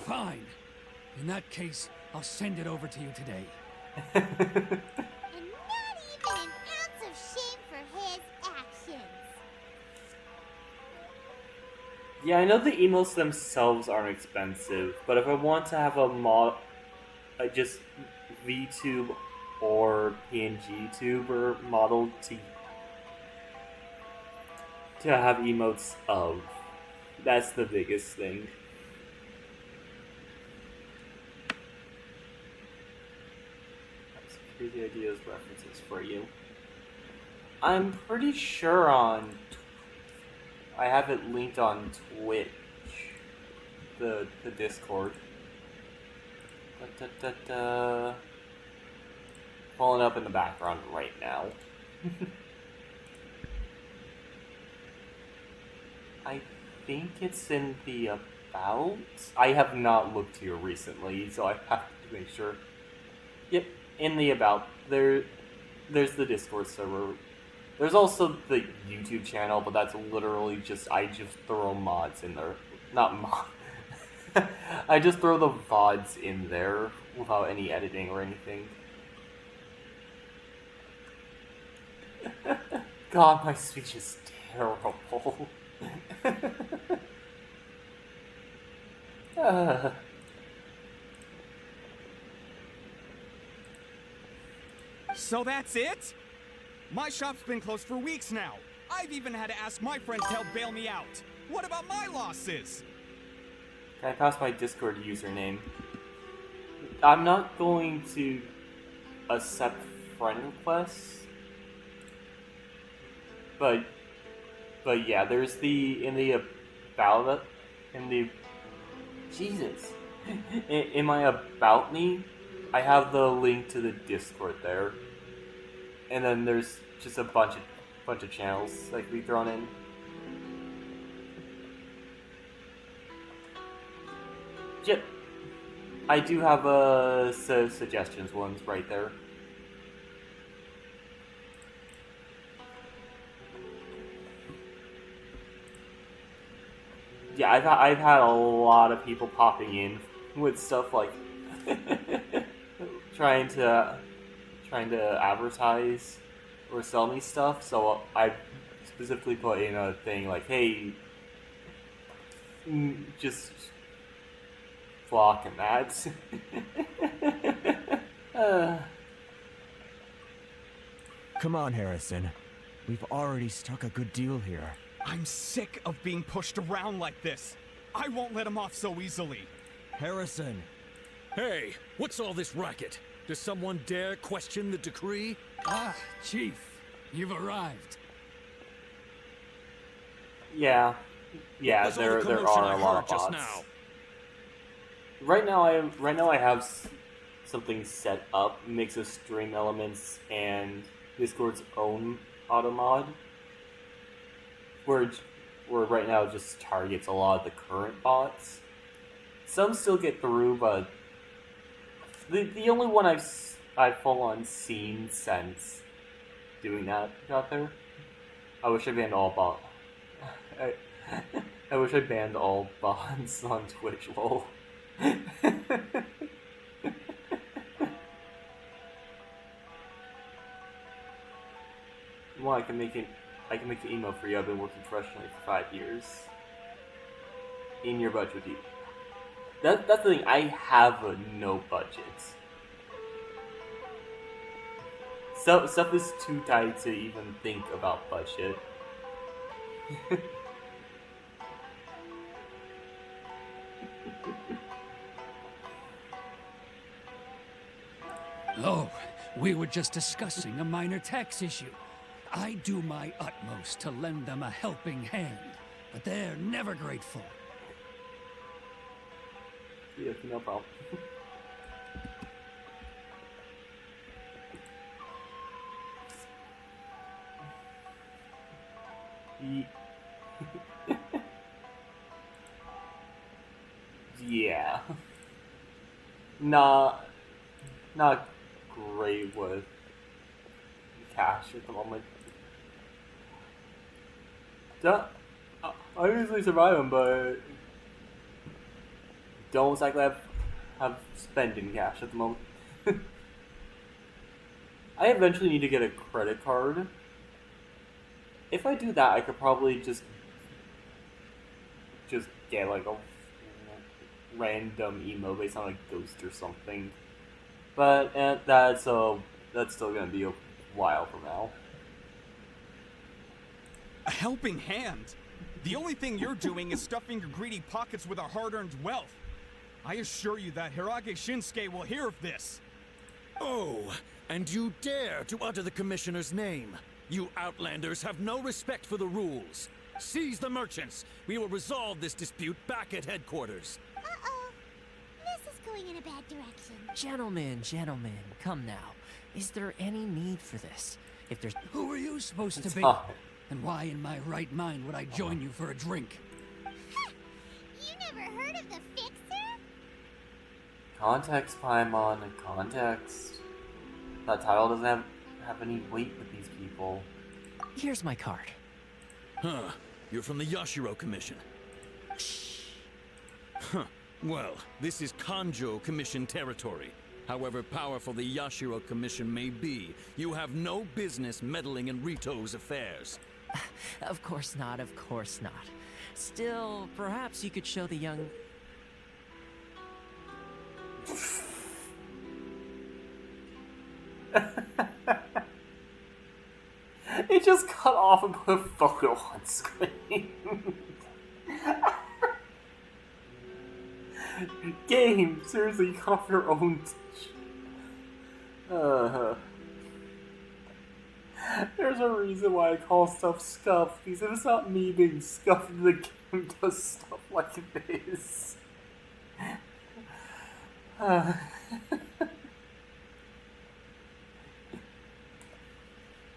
Fine. In that case, I'll send it over to you today. And not even an ounce of shame for his actions. Yeah, I know the emotes themselves aren't expensive, but if I want to have a just VTube or PNG tuber modeled to have emotes of. That's the biggest thing. That's crazy ideas references for you. I'm pretty sure I have it linked on Twitch, the Discord. Pulling up in the background right now. I think it's in the about. I have not looked here recently, so I have to make sure. Yep, in the about. There's the Discord server. There's also the YouTube channel, but that's literally I just throw mods in there. Not mod. I just throw the VODs in there without any editing or anything. God, my speech is terrible. So that's it? My shop's been closed for weeks now. I've even had to ask my friends to help bail me out. What about my losses? Can I pass my Discord username? I'm not going to accept friend requests. But yeah, there's in the in my about me, I have the link to the Discord there. And then there's just a bunch of channels that can be thrown in. Yep. I do have suggestions ones right there. Yeah, I've had a lot of people popping in with stuff like trying to advertise or sell me stuff. So I specifically put in a thing like, "Hey, just flock and ads." Come on, Harrison. We've already struck a good deal here. I'm sick of being pushed around like this. I won't let him off so easily. Harrison! Hey, what's all this racket? Does someone dare question the decree? Ah, Chief, you've arrived. Yeah, there are a lot of bots. Now? Right now I have something set up, mix of stream elements and Discord's own auto mod, where right now it just targets a lot of the current bots. Some still get through, but the only one I've full on seen since doing that out there. I wish I banned all bots. I wish I banned all bots on Twitch. Lol. Well, I can make an email for you. I've been working professionally for 5 years. In your budget, that's the thing. I have no budget. So stuff is too tight to even think about budget. Oh, we were just discussing a minor tax issue. I do my utmost to lend them a helping hand, but they're never grateful. Yeah, no problem. Yeah. Not great with cash at the moment. I usually survive them, but don't exactly have spending cash at the moment. I eventually need to get a credit card. If I do that, I could probably just get like a random emo based on a ghost or something. But that's still gonna be a while from now. A helping hand? The only thing you're doing is stuffing your greedy pockets with our hard-earned wealth. I assure you that Hirage Shinsuke will hear of this. Oh, and you dare to utter the Commissioner's name. You outlanders have no respect for the rules. Seize the merchants. We will resolve this dispute back at headquarters. Uh-oh. This is going in a bad direction. Gentlemen, come now. Is there any need for this? If there's... Who are you supposed to be? Huh. And why in my right mind would I join you for a drink? You never heard of the Fixer? Context, Paimon, context. That title doesn't have any weight with these people. Here's my card. Huh. You're from the Yashiro Commission. Huh. Well, this is Kanjo Commission territory. However powerful the Yashiro Commission may be, you have no business meddling in Rito's affairs. Of course not, of course not. Still, perhaps you could show the young... It just cut off and put a photo on screen. Game, seriously, you cut off your own. There's a reason why I call stuff scuffed, because if it's not me being scuffed, the game does stuff like this.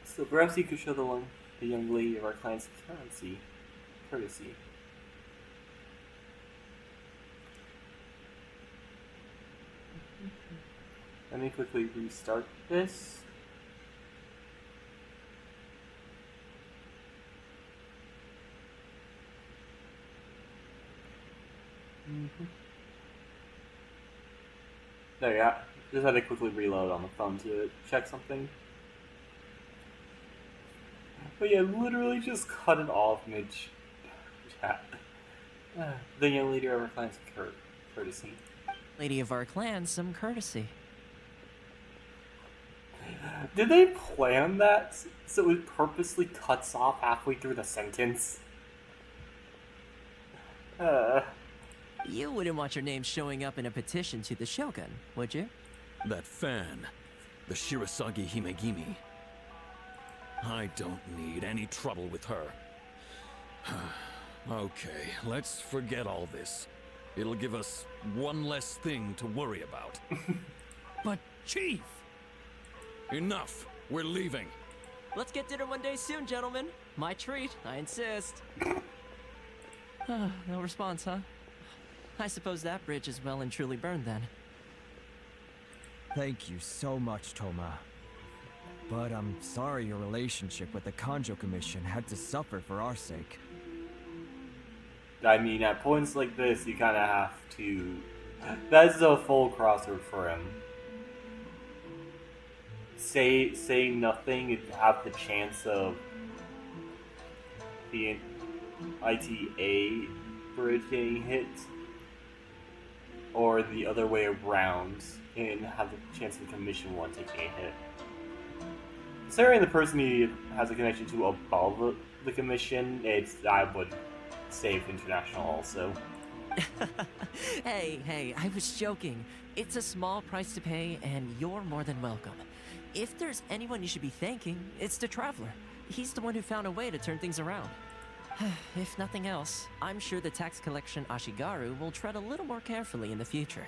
So perhaps you could show the young lady of our clan's courtesy. Let me quickly restart this. There you go. Just had to quickly reload on the phone to check something. But yeah, literally just cut it off mid-chat. The young leader of our clan's courtesy. Lady of our clan, some courtesy. Did they plan that so it purposely cuts off halfway through the sentence? You wouldn't want your name showing up in a petition to the Shogun, would you? That fan, the Shirasagi Himegimi. I don't need any trouble with her. Okay, let's forget all this. It'll give us one less thing to worry about. But, Chief! Enough! We're leaving. Let's get dinner one day soon, gentlemen. My treat, I insist. No response, huh? I suppose that bridge is well and truly burned then. Thank you so much, Toma. But I'm sorry your relationship with the Kanjo Commission had to suffer for our sake. I mean, at points like this, you kind of have to... That's a full crossword for him. Say nothing and have the chance of the ITA bridge getting hit, or the other way around and have the chance of the commission one taking a hit. Considering the person he has a connection to above the commission, I would save international also. Hey, I was joking. It's a small price to pay, and you're more than welcome. If there's anyone you should be thanking, it's the Traveler. He's the one who found a way to turn things around. If nothing else, I'm sure the tax collection Ashigaru will tread a little more carefully in the future.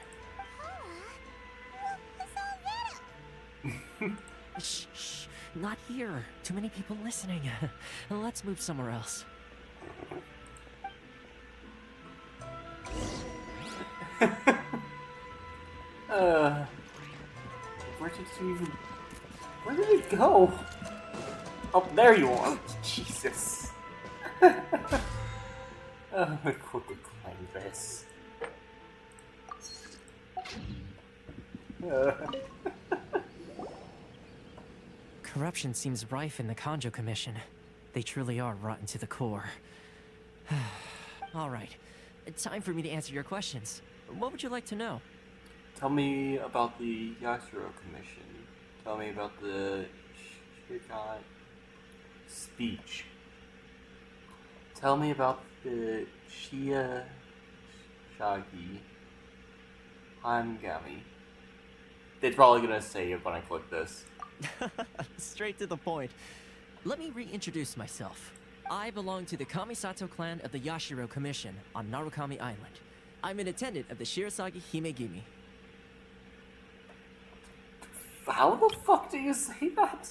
Shh, not here. Too many people listening. Let's move somewhere else. Where did it go? Oh, there you are. Jesus. I'm gonna quickly claim this. Corruption seems rife in the Kanjo Commission. They truly are rotten to the core. All right, time for me to answer your questions. What would you like to know? Tell me about the Yashiro Commission. Tell me about the Shikai speech. Tell me about the Shia Shagi Hangami. They're probably gonna say it when I click this. Straight to the point. Let me reintroduce myself. I belong to the Kamisato clan of the Yashiro Commission on Narukami Island. I'm an attendant of the Shirasagi Himegimi. How the fuck do you say that?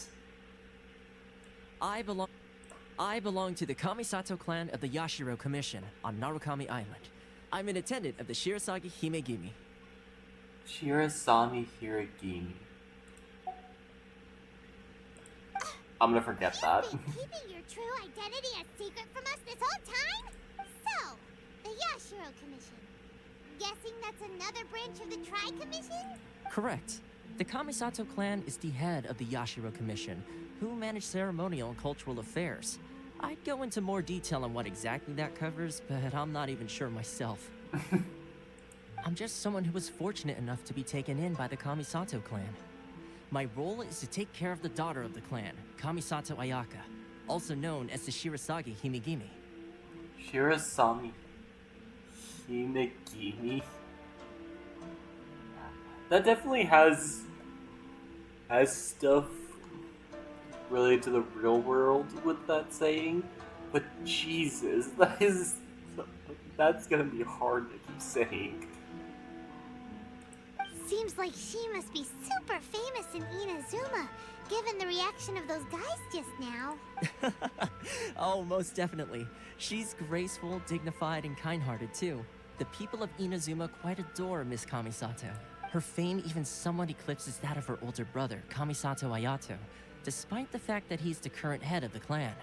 I belong to the Kamisato clan of the Yashiro Commission on Narukami Island. I'm an attendant of the Shirasagi Himegimi. Shirasami Hiragimi. I'm gonna forget that. You've been keeping your true identity a secret from us this whole time? So, the Yashiro Commission. Guessing that's another branch of the Tri-Commission? Correct. The Kamisato clan is the head of the Yashiro Commission, who manage ceremonial and cultural affairs. I'd go into more detail on what exactly that covers, but I'm not even sure myself. I'm just someone who was fortunate enough to be taken in by the Kamisato clan. My role is to take care of the daughter of the clan, Kamisato Ayaka, also known as the Shirasagi Himegimi. Shirasami Himegimi. That definitely has stuff related to the real world with that saying, but Jesus, that's gonna be hard to keep saying. Seems like she must be super famous in Inazuma, given the reaction of those guys just now. Oh, most definitely. She's graceful, dignified, and kind-hearted too. The people of Inazuma quite adore Miss Kamisato. Her fame even somewhat eclipses that of her older brother, Kamisato Ayato, despite the fact that he's the current head of the clan.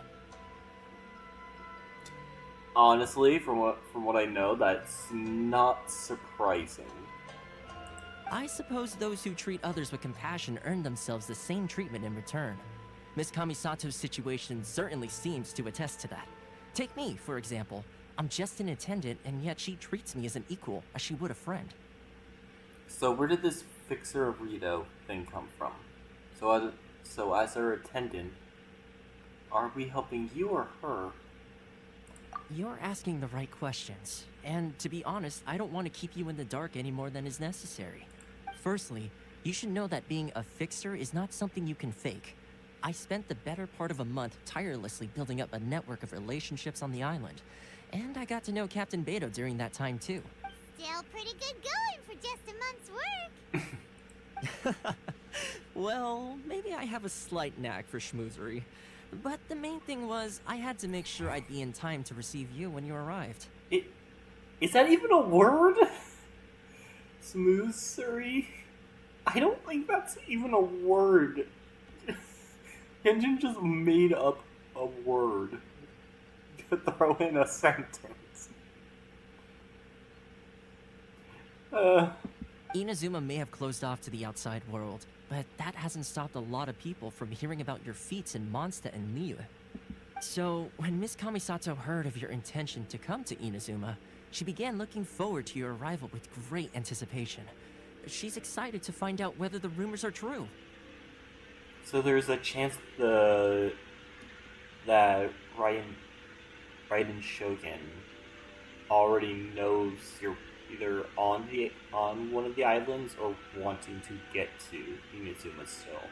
Honestly, from what I know, that's not surprising. I suppose those who treat others with compassion earn themselves the same treatment in return. Miss Kamisato's situation certainly seems to attest to that. Take me, for example. I'm just an attendant, and yet she treats me as an equal, as she would a friend. So where did this Fixer of Rito thing come from? So as her attendant, are we helping you or her? You're asking the right questions, and to be honest, I don't want to keep you in the dark any more than is necessary. Firstly, you should know that being a fixer is not something you can fake. I spent the better part of a month tirelessly building up a network of relationships on the island, and I got to know Captain Beto during that time too. Still pretty good going for just a month's work. Well, maybe I have a slight knack for schmoozery. But the main thing was, I had to make sure I'd be in time to receive you when you arrived. Is that even a word? Smoothery? I don't think that's even a word. Genshin just made up a word to throw in a sentence. Inazuma may have closed off to the outside world, but that hasn't stopped a lot of people from hearing about your feats in Mondstadt and Liyue. So, when Miss Kamisato heard of your intention to come to Inazuma, she began looking forward to your arrival with great anticipation. She's excited to find out whether the rumors are true. So there's a chance that Raiden Shogun already knows you're either on one of the islands or wanting to get to Inazuma still.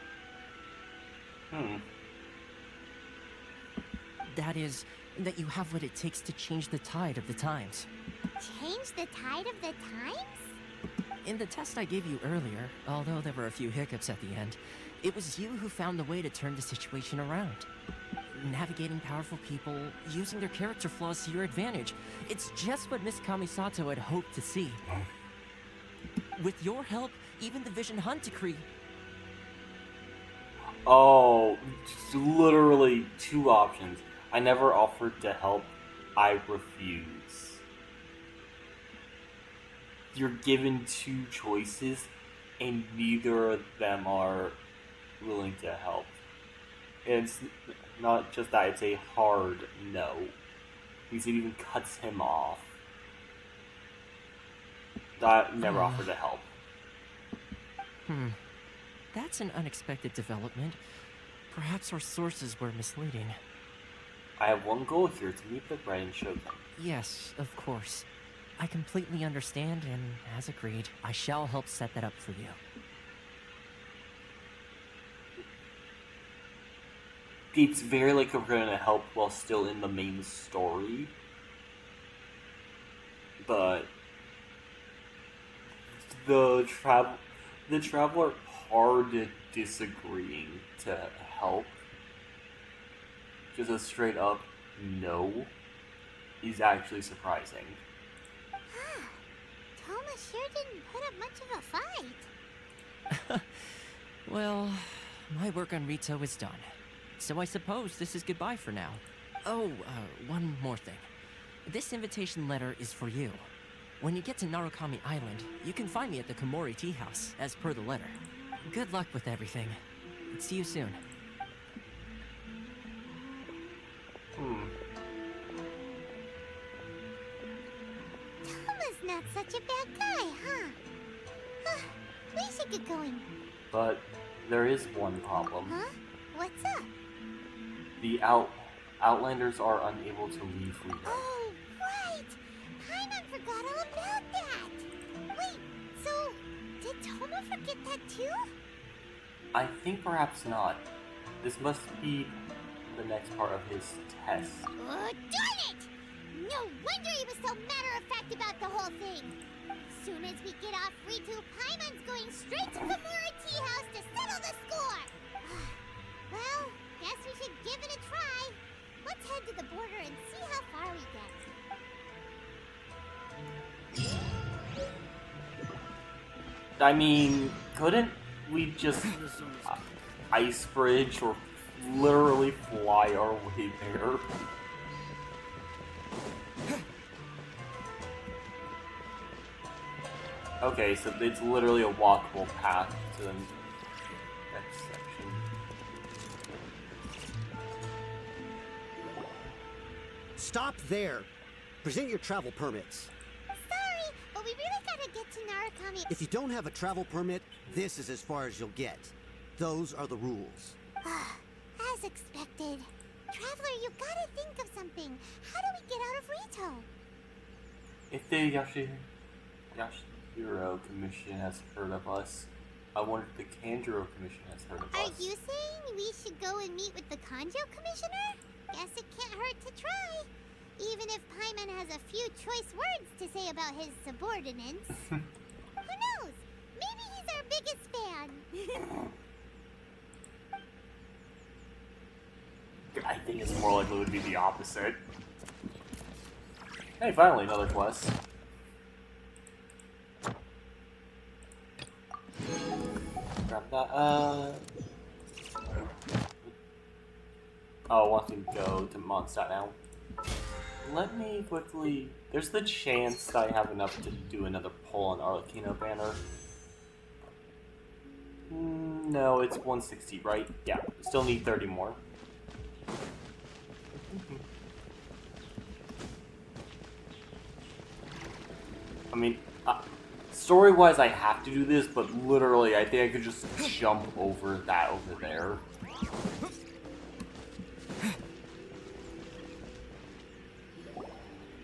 That is, that you have what it takes to change the tide of the times. Change the tide of the times? In the test I gave you earlier, although there were a few hiccups at the end, it was you who found the way to turn the situation around. Navigating powerful people, using their character flaws to your advantage. It's just what Miss Kamisato had hoped to see. With your help, even the Vision Hunt decree... Oh, just literally two options. I never offered to help. I refuse. You're given two choices, and neither of them are willing to help. And it's not just that, it's a hard no. Because it even cuts him off. I never offered to help. That's an unexpected development. Perhaps our sources were misleading. I have one goal here, to meet the bride and show them. Yes, of course. I completely understand, and as agreed, I shall help set that up for you. It's very like we're gonna help while still in the main story. But the traveler hard disagreeing to help. Just a straight up no is actually surprising. Thomas sure didn't put up much of a fight. Well, my work on Rito is done. So I suppose this is goodbye for now. Oh, one more thing. This invitation letter is for you. When you get to Narukami Island, you can find me at the Komori Tea House, as per the letter. Good luck with everything. See you soon. Thomas not such a bad guy, huh? We should get going. But there is one problem. Huh? What's up? The Outlanders are unable to leave Rito. Oh, right! Paimon forgot all about that! Wait, so did Toma forget that too? I think perhaps not. This must be the next part of his test. Oh, darn it! No wonder he was so matter-of-fact about the whole thing. Soon as we get off Rito, Paimon's going straight to Komori Tea House to settle the score! Well, guess we should give it a try. Let's head to the border and see how far we get. I mean, couldn't we just ice bridge or literally fly our way there? Okay, so it's literally a walkable path to the next section. Stop there! Present your travel permits. Sorry, but we really gotta get to Narukami. If you don't have a travel permit, this is as far as you'll get. Those are the rules. As expected. Traveler, you gotta think of something. How do we get out of Rito? If the Yashiro Commission has heard of us, I wonder if the Kanjuro Commission has heard of us. Are you saying we should go and meet with the Kanjo Commissioner? Guess it can't hurt to try. Even if Paimon has a few choice words to say about his subordinates. Who knows? Maybe he's our biggest fan. I think it's more likely it would be the opposite. Hey, finally, another quest. Grab that, Oh, I want to go to Mondstadt now. Let me quickly... There's the chance that I have enough to do another pull on Arlecchino banner. No, it's 160, right? Yeah, still need 30 more. I mean, story-wise I have to do this, but literally I think I could just jump over that over there.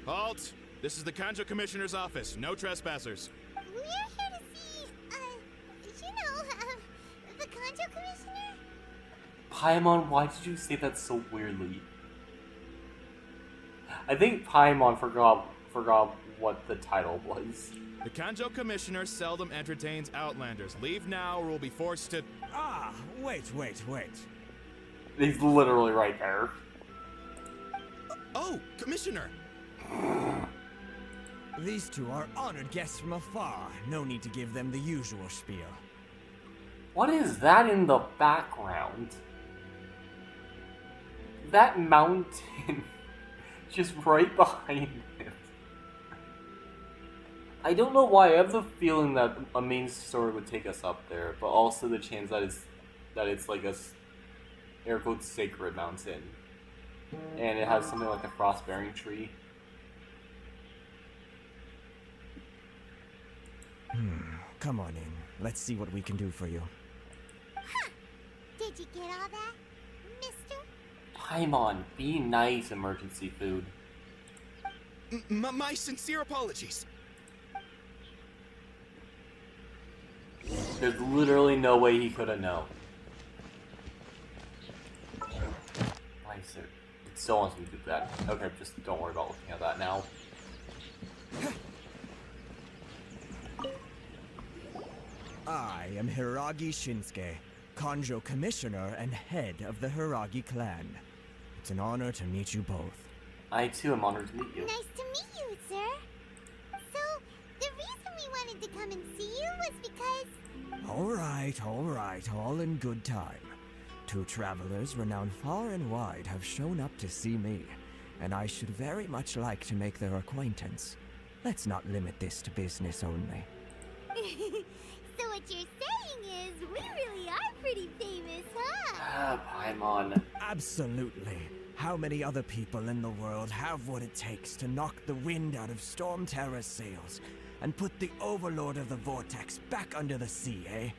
Halt! This is the Kanjo Commissioner's office. No trespassers. We're here to see, the Kanjo Commissioner? Paimon, why did you say that so weirdly? I think Paimon forgot what the title was. The Kanjo Commissioner seldom entertains Outlanders. Leave now or we'll be forced to... Ah, wait. He's literally right there. Oh, Commissioner! These two are honored guests from afar. No need to give them the usual spiel. What is that in the background? That mountain just right behind him. I don't know why, I have the feeling that a main story would take us up there, but also the chance that it's like a air quotes sacred mountain. And it has something like a frost-bearing tree. Come on in. Let's see what we can do for you. Huh. Did you get all that, mister? Paimon, be nice, emergency food. My sincere apologies. There's literally no way he could have known. Nice. It still wants me to do that. Okay, just don't worry about looking at that now. I am Hiragi Shinsuke, Kanjo Commissioner and head of the Hiragi clan. It's an honor to meet you both. I too am honored to meet you. Nice to meet you, sir. So, the reason we wanted to come and see you was because... All right, all in good time. 2 travelers renowned far and wide have shown up to see me, and I should very much like to make their acquaintance. Let's not limit this to business only. So what you're saying is, we really are pretty famous, huh? Ah, Paimon. Absolutely. How many other people in the world have what it takes to knock the wind out of Storm Terror's sails and put the Overlord of the Vortex back under the sea, eh?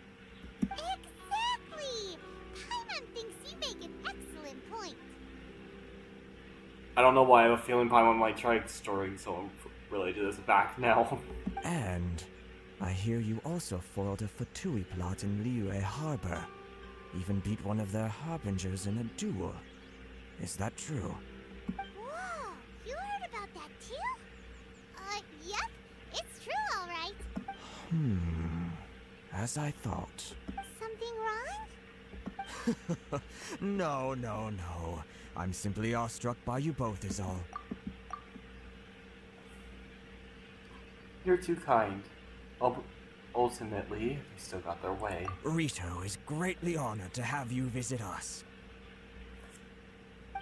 Exactly! Paimon thinks you make an excellent point. I don't know why I have a feeling Paimon might try storing something related to this back now. And I hear you also foiled a Fatui plot in Liyue Harbor. Even beat one of their harbingers in a duel. Is that true? Whoa! You heard about that too? Yep. It's true, alright. As I thought. Something wrong? No. I'm simply awestruck by you both is all. You're too kind. Ultimately, they still got their way. Rito is greatly honored to have you visit us.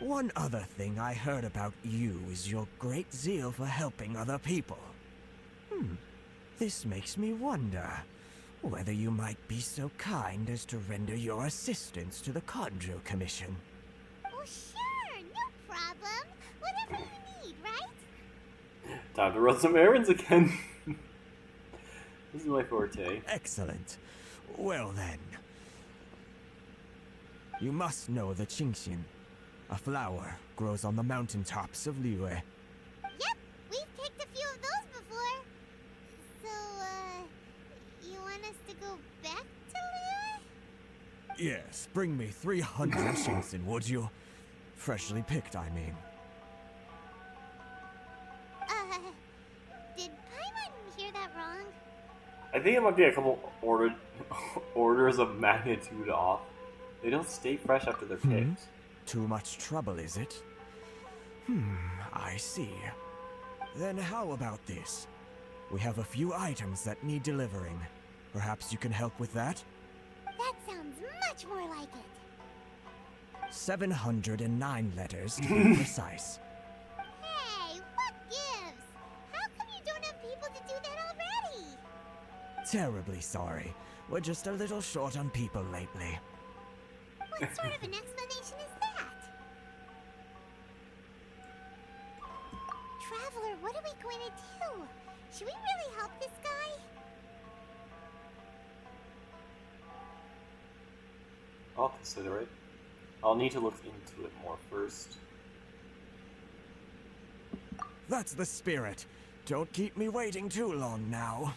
One other thing I heard about you is your great zeal for helping other people. This makes me wonder whether you might be so kind as to render your assistance to the Kanjo Commission. Oh, sure, no problem. Whatever you need, right? Time to run some errands again. This is my forte. Excellent. Well then. You must know the Qingxin. A flower grows on the mountaintops of Liyue. Yep, we've picked a few of those before. So, you want us to go back to Liyue? Yes, bring me 300 Qingxin, would you? Freshly picked, I mean. Did Paimon hear that wrong? I think it might be a couple orders of magnitude off. They don't stay fresh after they're picked. Too much trouble, is it? I see. Then how about this? We have a few items that need delivering. Perhaps you can help with that? That sounds much more like it. 709 letters, to be precise. Hey, what gives? How come you don't have people to do that already? Terribly sorry. We're just a little short on people lately. What sort of an explanation is that? Traveler, what are we going to do? Should we really help this guy? I'll consider it. I'll need to look into it more first. That's the spirit. Don't keep me waiting too long now.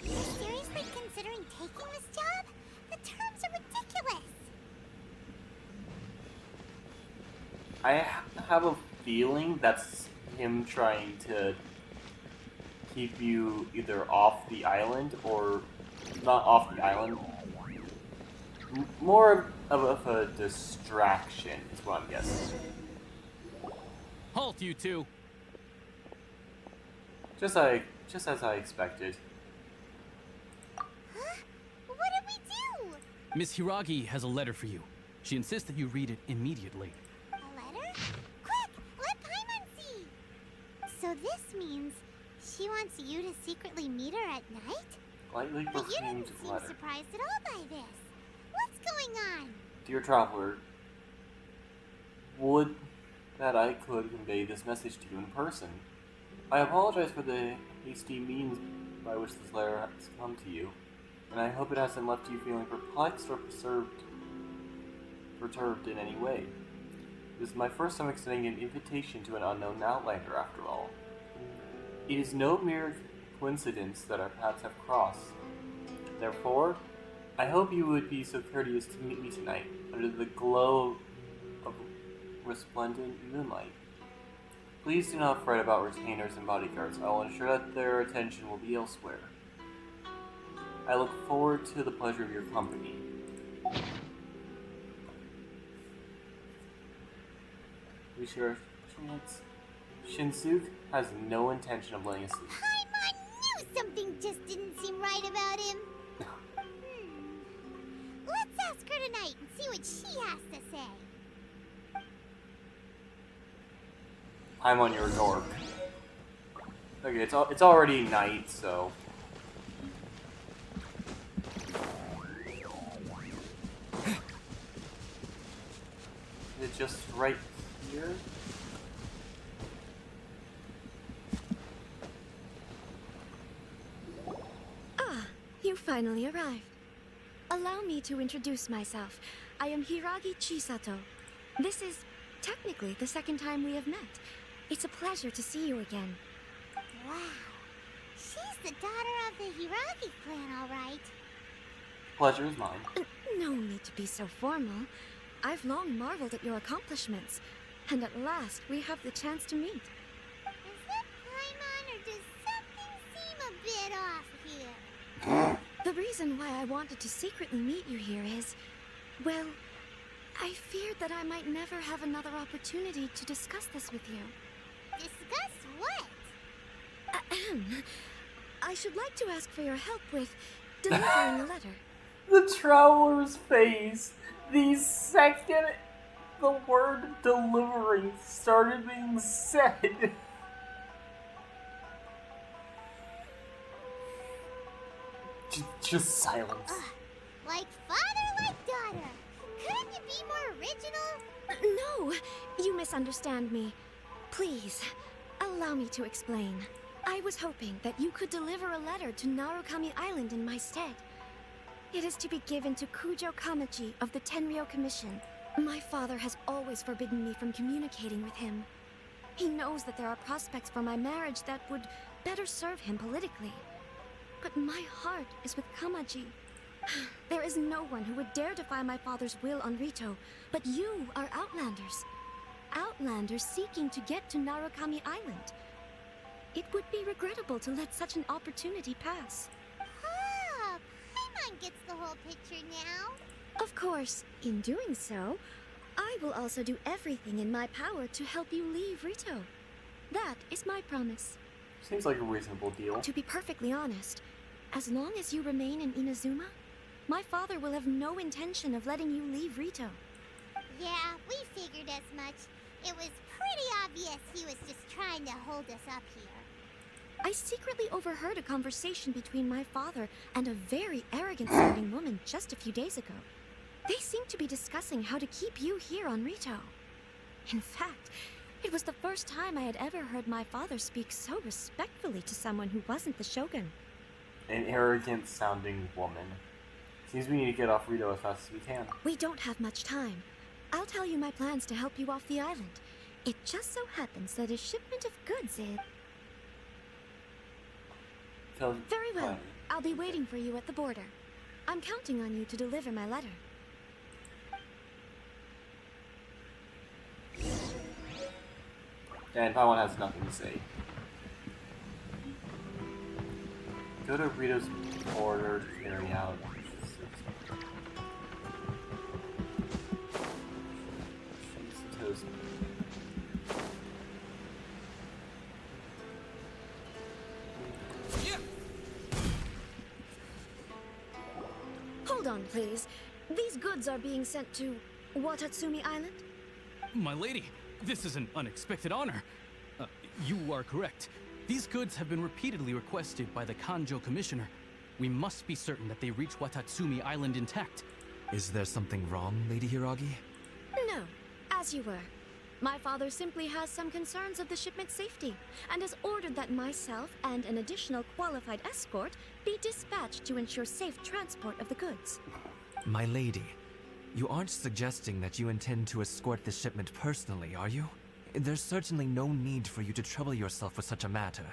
You're seriously considering taking this job? The terms are ridiculous. I have a feeling that's him trying to keep you either off the island or not off the island. More of a distraction is what I'm guessing. Halt, you two! Just as I expected. Huh? What did we do? Miss Hiragi has a letter for you. She insists that you read it immediately. A letter? Quick! Let Paimon see! So this means she wants you to secretly meet her at night? Lightly But you perfumed didn't seem letter. surprised at all by this. What's going on? Dear traveler, would that I could convey this message to you in person. I apologize for the hasty means by which this letter has come to you, and I hope it hasn't left you feeling perplexed or perturbed in any way. This is my first time extending an invitation to an unknown outlander, after all. It is no mere coincidence that our paths have crossed. Therefore, I hope you would be so courteous to meet me tonight under the glow of resplendent moonlight. Please do not fret about retainers and bodyguards. I will ensure that their attention will be elsewhere. I look forward to the pleasure of your company. We share a chance. Shinsuke has no intention of letting us leave. Paimon knew something just didn't seem right about him. Let's ask her tonight and see what she has to say. I'm on your dork. Okay, it's already night, so. Is it just right here? Ah, you finally arrived. Allow me to introduce myself. I am Hiragi Chisato. This is technically the second time we have met. It's a pleasure to see you again. Wow. She's the daughter of the Hiragi clan, all right. Pleasure is mine. No need to be so formal. I've long marveled at your accomplishments. And at last, we have the chance to meet. Is it Paimon, or does something seem a bit off here? The reason why I wanted to secretly meet you here is, well, I feared that I might never have another opportunity to discuss this with you. Discuss what? Ahem. I should like to ask for your help with delivering a letter. The traveler's face. The second the word delivering started being said. Just silence. Like father, like daughter. Couldn't you be more original? No, you misunderstand me. Please, allow me to explain. I was hoping that you could deliver a letter to Narukami Island in my stead. It is to be given to Kujo Kamachi of the Tenryou Commission. My father has always forbidden me from communicating with him. He knows that there are prospects for my marriage that would better serve him politically. But my heart is with Kamaji. There is no one who would dare defy my father's will on Rito, but you are Outlanders. Outlanders seeking to get to Narukami Island. It would be regrettable to let such an opportunity pass. Ah, Paimon gets the whole picture now. Of course, in doing so, I will also do everything in my power to help you leave Rito. That is my promise. Seems like a reasonable deal. To be perfectly honest, as long as you remain in Inazuma, my father will have no intention of letting you leave Rito. Yeah, we figured as much. It was pretty obvious he was just trying to hold us up here. I secretly overheard a conversation between my father and a very arrogant-sounding woman just a few days ago. They seemed to be discussing how to keep you here on Rito. In fact, it was the first time I had ever heard my father speak so respectfully to someone who wasn't the Shogun. An arrogant-sounding woman. Seems we need to get off Rito as fast as we can. We don't have much time. I'll tell you my plans to help you off the island. It just so happens that a shipment of goods is... Very well. I'll be waiting for you at the border. I'm counting on you to deliver my letter. And Paimon has nothing to say. Go to Rito's border to carry out. Hold on, please. These goods are being sent to Watatsumi Island? My lady, this is an unexpected honor. You are correct. These goods have been repeatedly requested by the Kanjo Commissioner. We must be certain that they reach Watatsumi Island intact. Is there something wrong, Lady Hiragi? No, as you were. My father simply has some concerns of the shipment's safety and has ordered that myself and an additional qualified escort be dispatched to ensure safe transport of the goods. My lady, you aren't suggesting that you intend to escort this shipment personally, are you? There's certainly no need for you to trouble yourself with such a matter.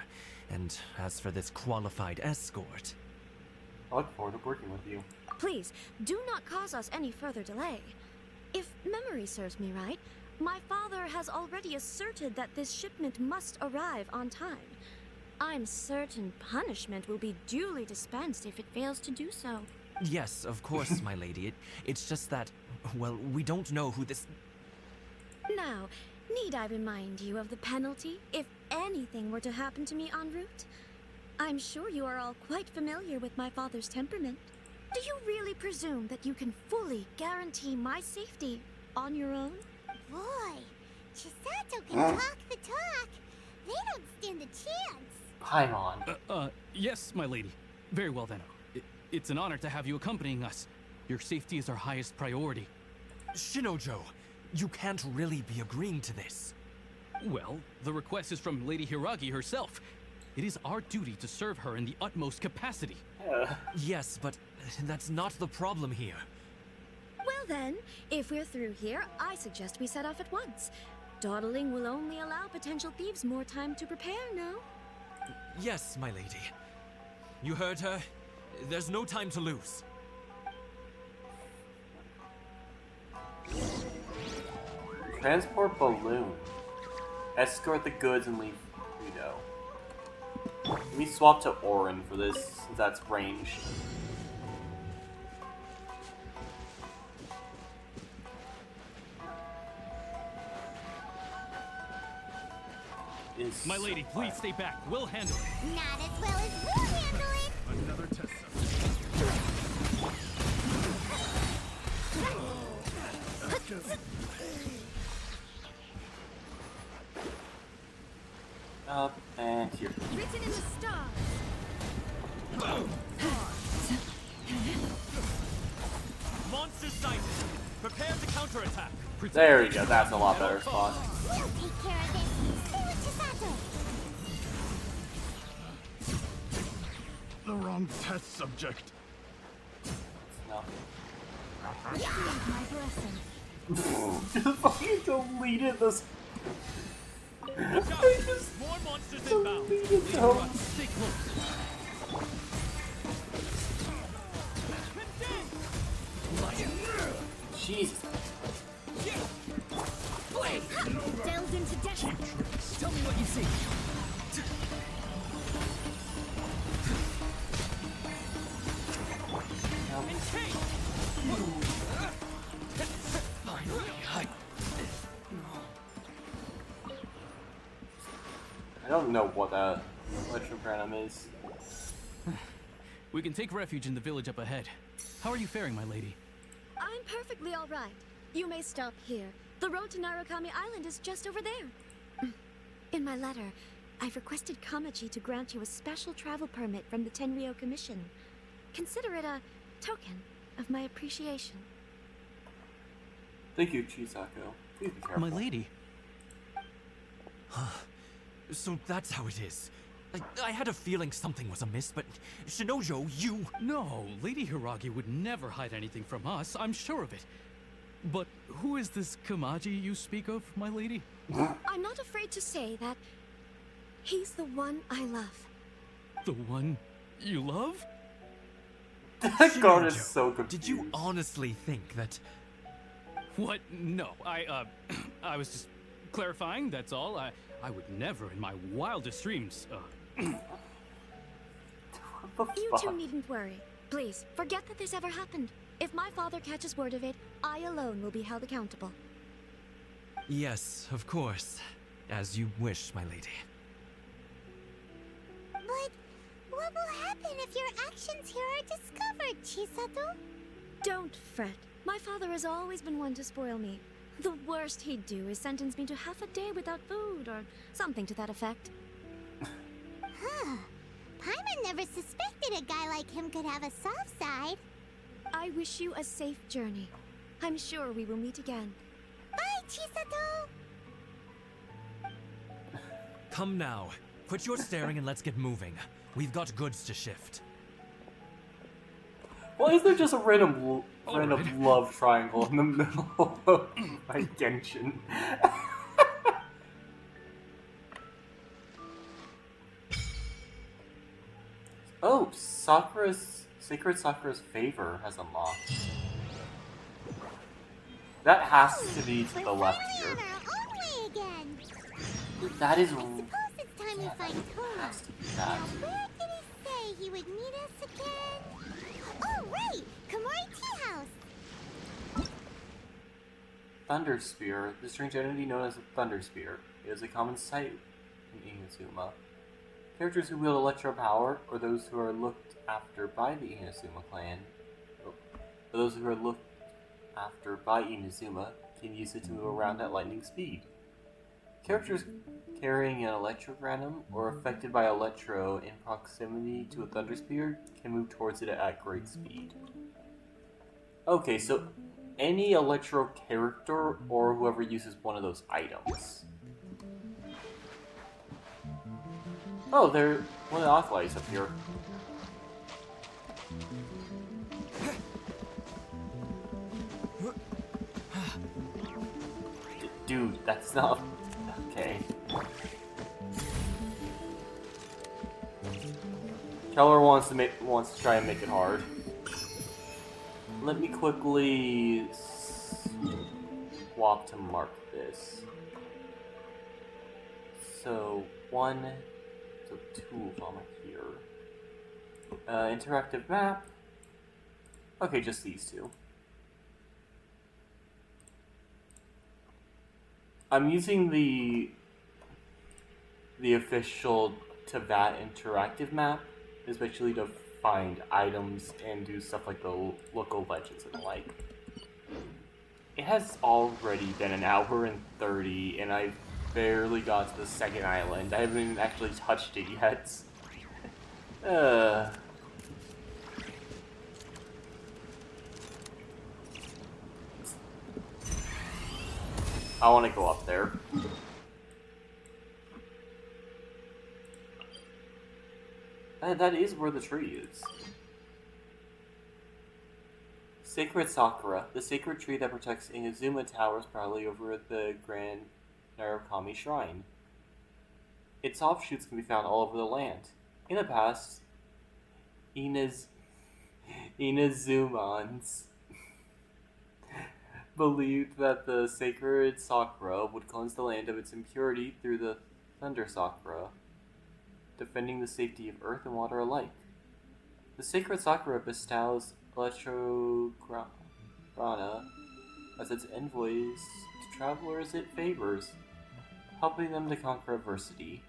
And as for this qualified escort... I look forward to working with you. Please, do not cause us any further delay. If memory serves me right, my father has already asserted that this shipment must arrive on time. I'm certain punishment will be duly dispensed if it fails to do so. Yes, of course, my lady. It's just that, well, we don't know who this... Now, need I remind you of the penalty if anything were to happen to me en route? I'm sure you are all quite familiar with my father's temperament. Do you really presume that you can fully guarantee my safety on your own? Boy, Chisato can talk the talk. They don't stand a chance. Paimon. Yes, my lady. Very well then. It's an honor to have you accompanying us. Your safety is our highest priority. Shinojo, you can't really be agreeing to this. Well, the request is from Lady Hiragi herself. It is our duty to serve her in the utmost capacity. Yes, but that's not the problem here. Well then, if we're through here, I suggest we set off at once. Dawdling will only allow potential thieves more time to prepare, no? Yes, my lady. You heard her. There's no time to lose. Transport balloon. Escort the goods and leave Cryo. Let me swap to Orin for this, since that's ranged. My lady, please stay back. We'll handle it. Not as well as we'll handle it. Another test Up and here. Written in the stars. Monster sighted. Prepare to counterattack. There we go. That's a lot better spot. We'll take care of it. Stay with Chisato. the wrong test subject. No. My blessing. Just fucking deleted this. More monsters inbound. Stay close. Jesus. Delved into death. Tell me what you see. I don't know what that electrogranum is. We can take refuge in the village up ahead. How are you faring, my lady? I'm perfectly all right. You may stop here. The road to Narukami Island is just over there. In my letter, I've requested Kamachi to grant you a special travel permit from the Tenryou Commission. Consider it a token of my appreciation. Thank you, Chisako. Please be careful. My lady. So that's how it is. I had a feeling something was amiss, but Shinojo, you... No, Lady Hiragi would never hide anything from us, I'm sure of it. But who is this Kamaji you speak of, my lady? I'm not afraid to say that he's the one I love. The one you love? That guard is Shinojo, so confused. Did you honestly think that... What? No, I was just clarifying, that's all. I would never in my wildest dreams, What the You fuck? two needn't worry. Please, forget that this ever happened. If my father catches word of it, I alone will be held accountable. Yes, of course. As you wish, my lady. But what will happen if your actions here are discovered, Chisato? Don't fret. My father has always been one to spoil me. The worst he'd do is sentence me to half a day without food, or something to that effect. Huh. Paimon never suspected a guy like him could have a soft side. I wish you a safe journey. I'm sure we will meet again. Bye, Chisato! Come now. Quit your staring and let's get moving. We've got goods to shift. Why is there just a random love triangle in the middle of my Genshin? Oh, Sacred Sakura's favor has unlocked. That has to be to the left here. That is. Suppose it's time we find Toma. Now, where did he say he would meet us again? Oh, right! Komori Tea House! Thunder Spear. The strange entity known as the Thunder Spear. It is a common sight in Inazuma. Characters who wield electro power, or those who are looked after by the Inazuma clan, can use it to move around at lightning speed. Characters carrying an electrogranum or affected by electro in proximity to a thunder spear can move towards it at great speed. Okay, so any electro character or whoever uses one of those items. Oh, they're one of the Othlights up here. Dude, that's not... Okay. Keller wants to try and make it hard. Let me quickly swap to mark this. So two of them here. Interactive map. Okay, just these two. I'm using the official Teyvat interactive map, especially to find items and do stuff like the local legends and the like. It has already been an hour and 30, and I've barely got to the second island. I haven't even actually touched it yet. I want to go up there. That is where the tree is. Sacred Sakura, the sacred tree that protects Inazuma towers proudly over the Grand Narukami Shrine. Its offshoots can be found all over the land. In the past, Inazumans believed that the sacred Sakura would cleanse the land of its impurity through the Thunder Sakura, defending the safety of earth and water alike. The sacred Sakura bestows Electrograna as its envoys to travelers it favors, helping them to conquer adversity.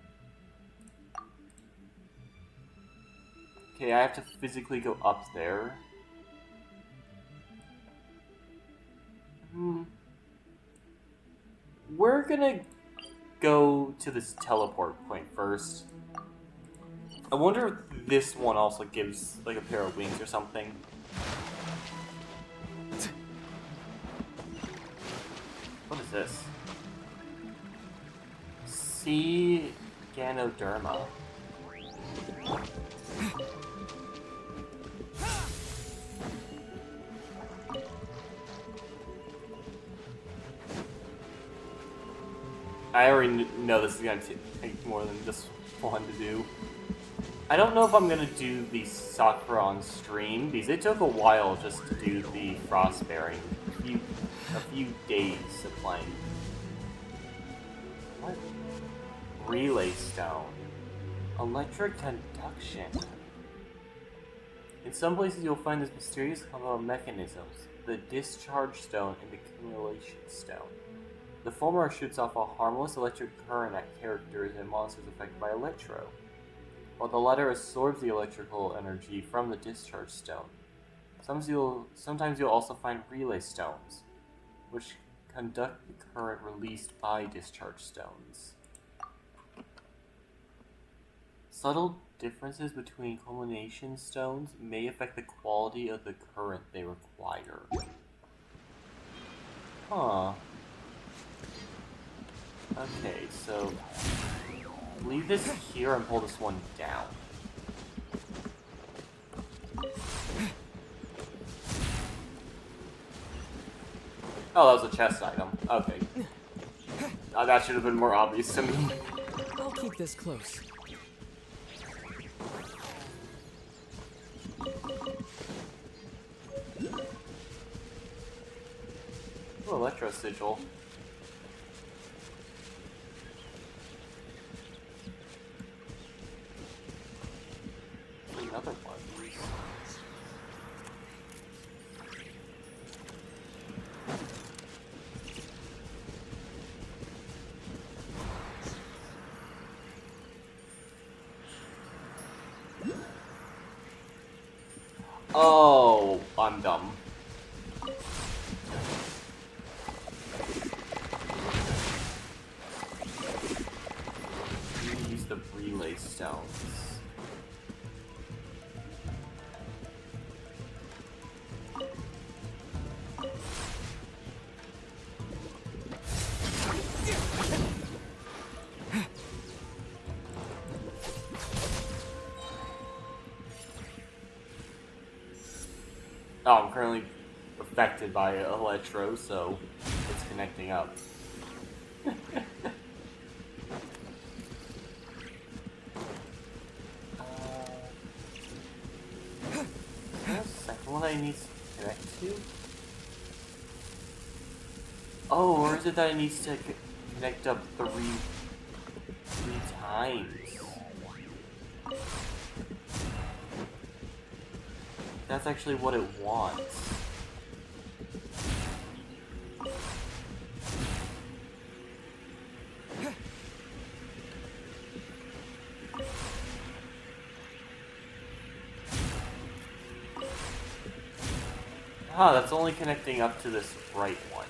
Okay, I have to physically go up there. We're gonna go to this teleport point first. I wonder if this one also gives like a pair of wings or something. What is this? Sea Ganoderma. I already know this is going to take more than just one to do. I don't know if I'm going to do the Sakura on stream, because it took a while just to do the Frostbearing. A few days of playing. What? Relay Stone. Electric Conduction. In some places you'll find this mysterious combo of mechanisms. The Discharge Stone and the Accumulation Stone. The former shoots off a harmless electric current at characters and monsters affected by Electro, while the latter absorbs the electrical energy from the Discharge Stone. Sometimes you'll also find Relay Stones, which conduct the current released by Discharge Stones. Subtle differences between culmination stones may affect the quality of the current they require. Huh. Okay, so leave this here and pull this one down. Oh, that was a chest item. Okay. That should have been more obvious to me. I'll keep this close. Oh, Electro Sigil. Another one. Oh, I'm dumb. Use the relay stones. Oh, I'm currently affected by Electro, so it's connecting up. Is there a second one I need to connect to? Oh, or is it that I need to connect up three times? That's actually what it wants. Ah, that's only connecting up to this right one.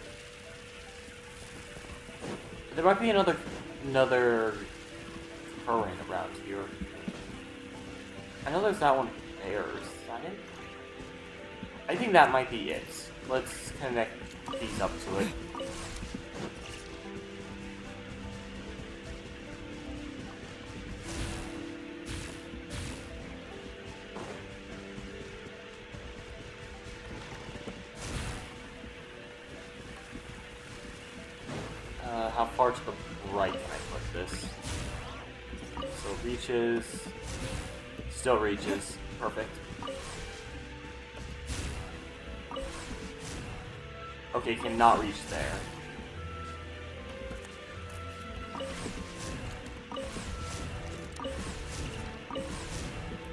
There might be another current around here. I know there's that one there. Is that it? I think that might be it. Let's connect these up to it. How far to the right can I put this? So it reaches. Still reaches. Perfect. Okay, cannot reach there.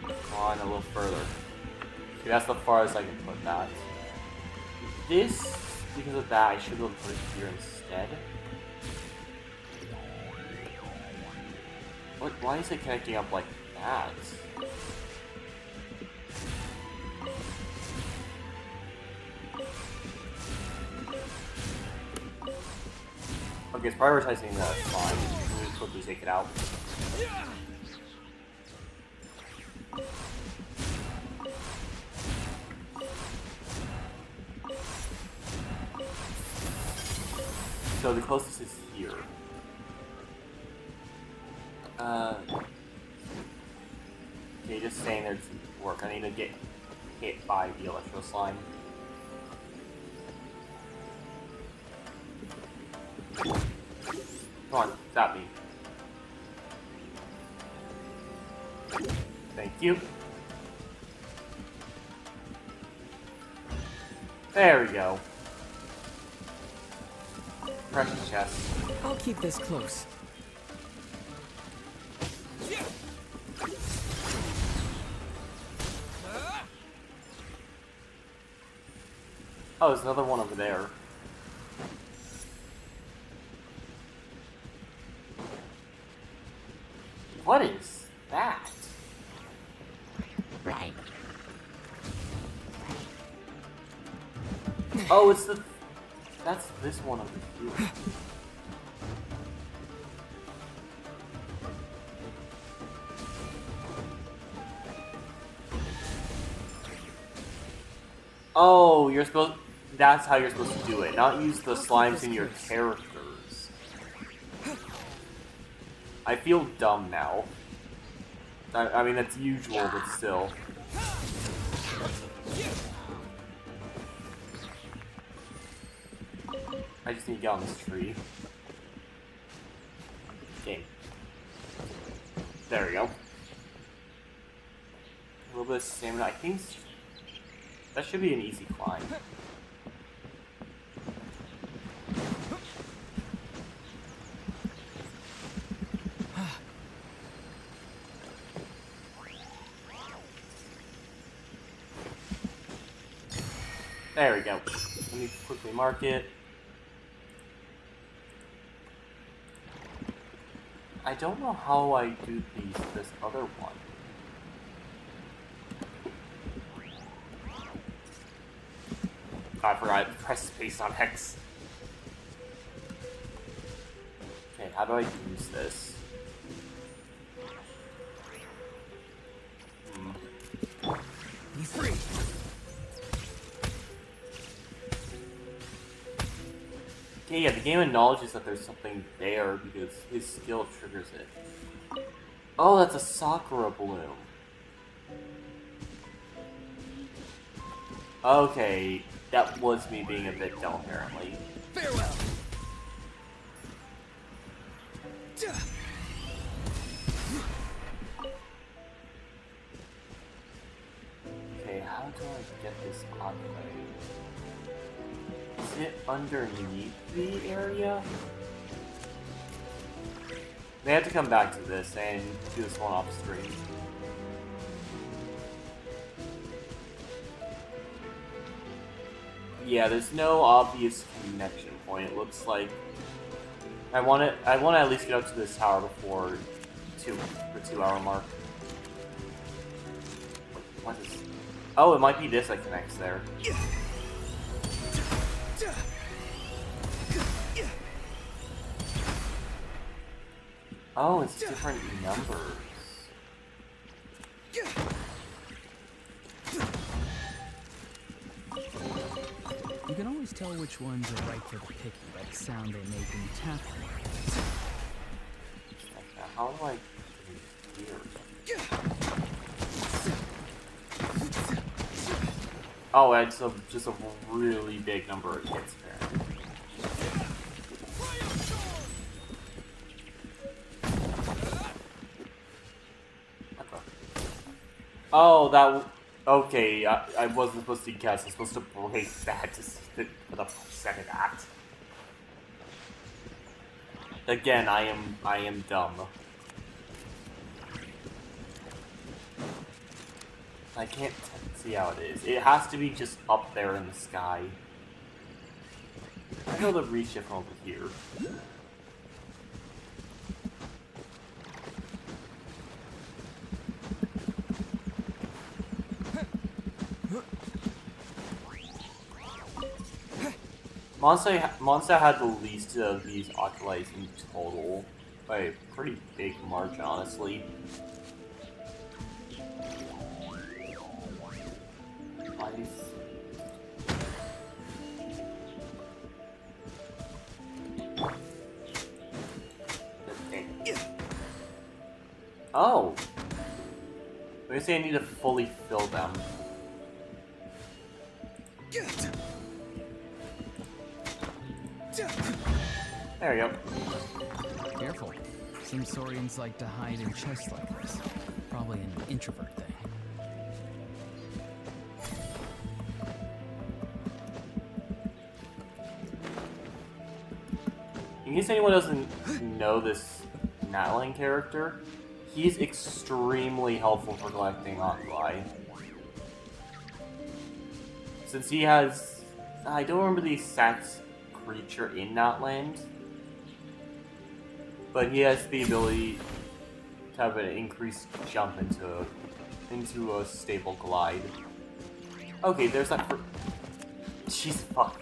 Come on, a little further. See, that's the farthest I can put that. This, because of that, I should be able to put it here instead. What? Why is it connecting up like that? Okay, it's prioritizing the slime. Let me quickly take it out. So the closest is here. Okay, just staying there doesn't work. I need to get hit by the electro slime. Come on, stop me. Thank you. There we go. Precious chest. I'll keep this close. Oh, there's another one over there. What is that? Right. Oh, it's the... That's this one over here. Oh, you're supposed... That's how you're supposed to do it. Not use the slimes in your characters. I feel dumb now. I mean, that's usual, but still. I just need to get on this tree. Okay. There we go. A little bit of stamina. I think that should be an easy climb. There we go. Let me quickly mark it. I don't know how I do this other one. I forgot to press space on X. Okay, how do I use this? Be free. Okay, yeah, the game acknowledges that there's something there because his skill triggers it. Oh, that's a Sakura bloom. Okay, that was me being a bit dumb, apparently. Farewell. Okay, how do I get this octave? Is it underneath the area? They have to come back to this and do this one off stream. Yeah, there's no obvious connection point. It looks like I want to at least get up to this tower before the 2-hour mark. What is? Oh, it might be this that connects there. Oh, it's different numbers. You can always tell which ones are right for the picking by the sound they make when you tap them. How do I do here? Oh, it's just a really big number of hits there. Oh, that. Okay, I wasn't supposed to guess. I was supposed to break that to see for the second act. Again, I am dumb. I can't see how it is. It has to be just up there in the sky. I know the reshift from over here. Monster had the least of these Oculates in total, by a pretty big margin, honestly. Oh! I guess I need to fully fill them. There we go. Careful. Some Saurians like to hide in chests like this. Probably an introvert thing. In case anyone doesn't know this Natlan character, he's extremely helpful for collecting Oculi. Since he has... I don't remember the exact creature in Natland, but he has the ability to have an increased jump into a stable glide. Okay, there's that for... Jeez, fuck.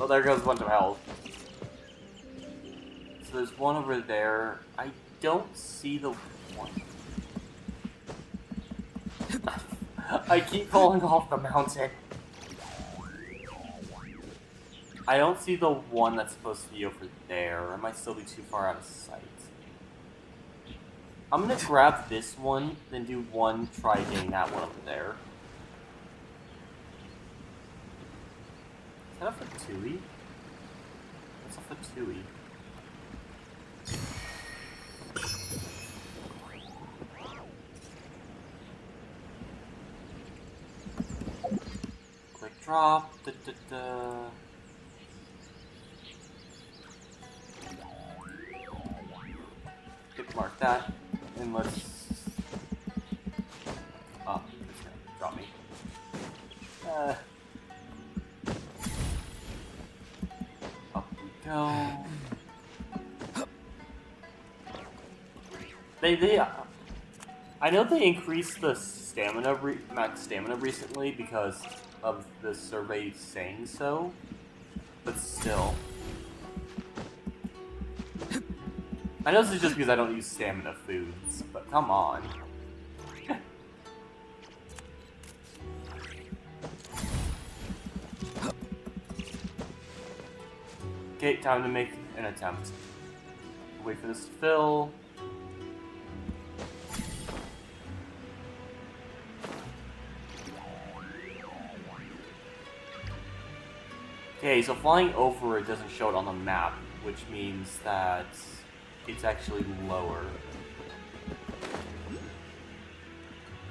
Oh, there goes a bunch of health. So there's one over there. I don't see the one. I keep falling off the mountain. I don't see the one that's supposed to be over there. It might still be too far out of sight. I'm gonna grab this one, then do one, try getting that one up there. Is that a Fatui? What's a Fatui? Quick drop. Da, da, da. Quick mark that. And let's... Oh, it's gonna drop me. Up we go. I know they increased the stamina, max stamina recently because of the survey saying so, but still. I know this is just because I don't use stamina foods, but come on. Okay, time to make an attempt. Wait for this to fill. Okay, so flying over it doesn't show it on the map, which means that it's actually lower.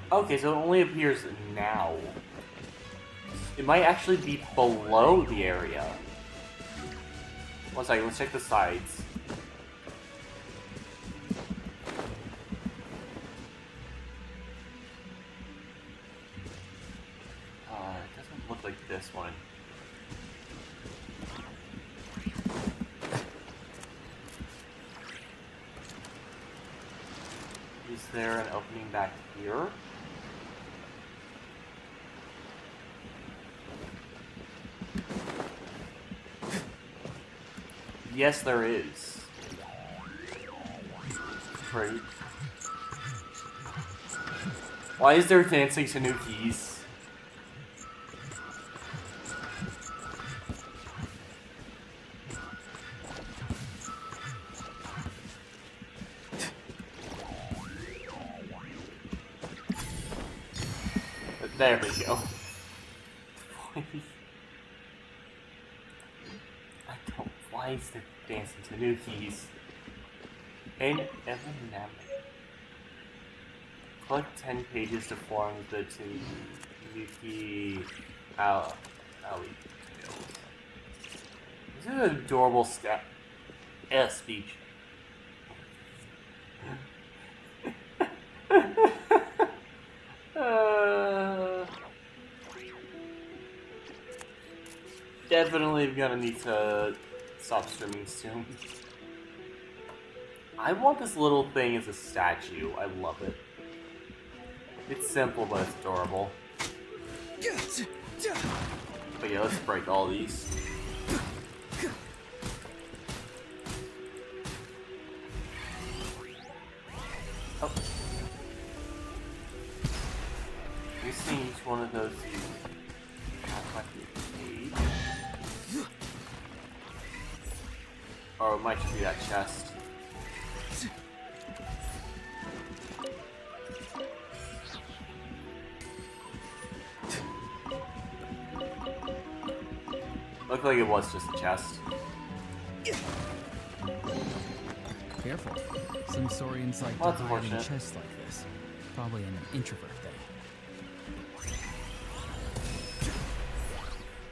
Okay, so it only appears now. It might actually be below the area. One second, let's check the sides. It doesn't look like this one. Is there an opening back here? Yes, there is. Great. Why is there dancing tanukis? There we go. Why is there dancing tanukis? And Evan collect 10 pages to form the Tanuki alley tales. This is an adorable speech. Definitely gonna need to stop streaming soon. I want this little thing as a statue. I love it. It's simple, but it's adorable. But yeah, let's break all these. Oh. We've seen each one of those page. Or it might just be that chest. Looked like it was just a chest. Careful. Some Saurians like Well, to that's hide in unfortunate. chests like this. Probably an introvert thing.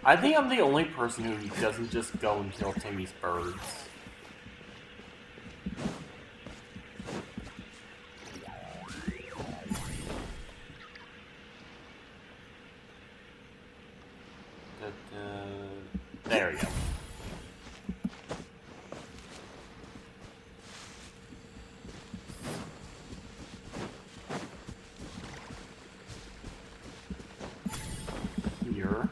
I think I'm the only person who doesn't just go and kill Timmy's birds. There we go. Here.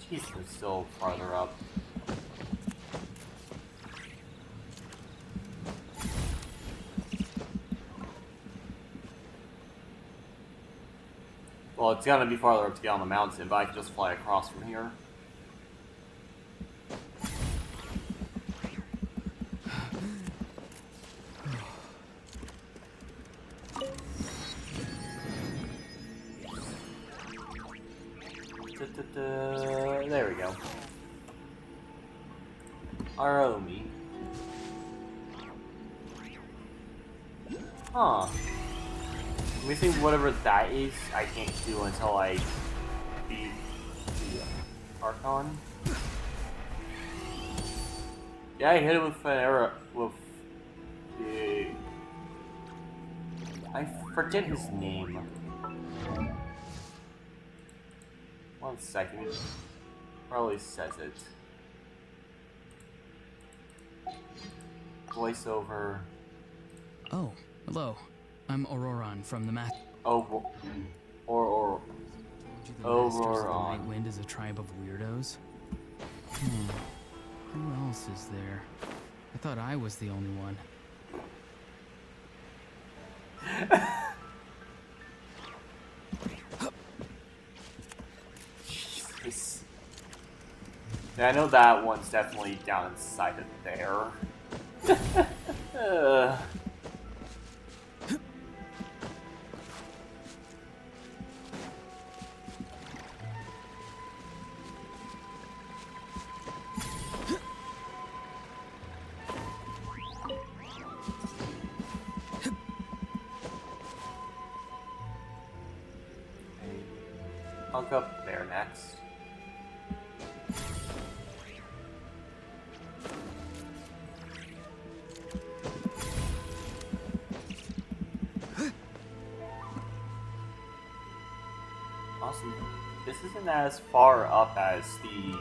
Jeez, they're still farther up. Well, it's gonna be farther up to get on the mountain, but I can just fly across from here. There we go. Aromi. Huh. Let me see, whatever that is, I can't do until I beat the Archon. Yeah, I hit it with an arrow with the... I forget his name. 1 second. Probably says it. Voiceover. Oh, hello. I'm Auroron from the Math. Oh, or The Masters of the Auroron. Night Wind is a tribe of weirdos. Who else is there? I thought I was the only one. Jesus. Yeah, I know that one's definitely down inside of there. I'll go up there next. Awesome. This isn't as far up as the...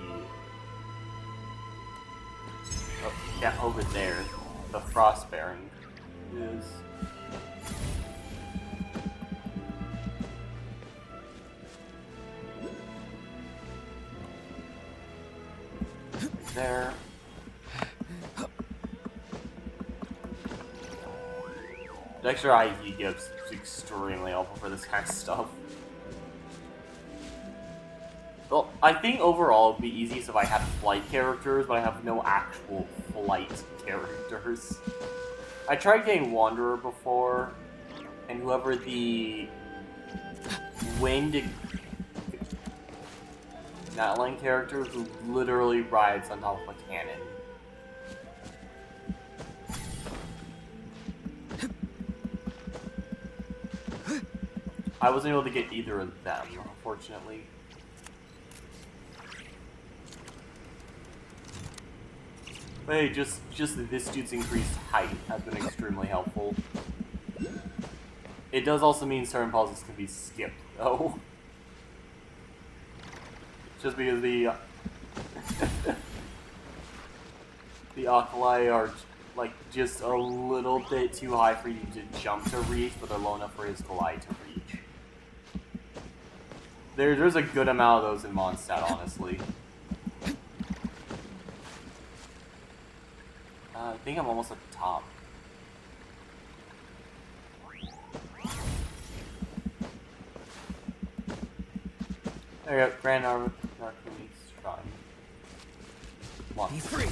Oh, yeah, over there. The Frostbearing is... there. The extra height he gives is extremely helpful for this kind of stuff. Well, I think overall it'd be easiest if I had flight characters, but I have no actual flight characters. I tried getting Wanderer before, and whoever the wind Gnatling character who literally rides on top of a cannon. I wasn't able to get either of them, unfortunately. But hey, just this dude's increased height has been extremely helpful. It does also mean certain puzzles can be skipped, though. Just because the the Alkali are like just a little bit too high for you to jump to reach, but they're low enough for his glide to reach. There's a good amount of those in Mondstadt, honestly. I think I'm almost at the top. There we go, Grand Armor Shrine. Be free.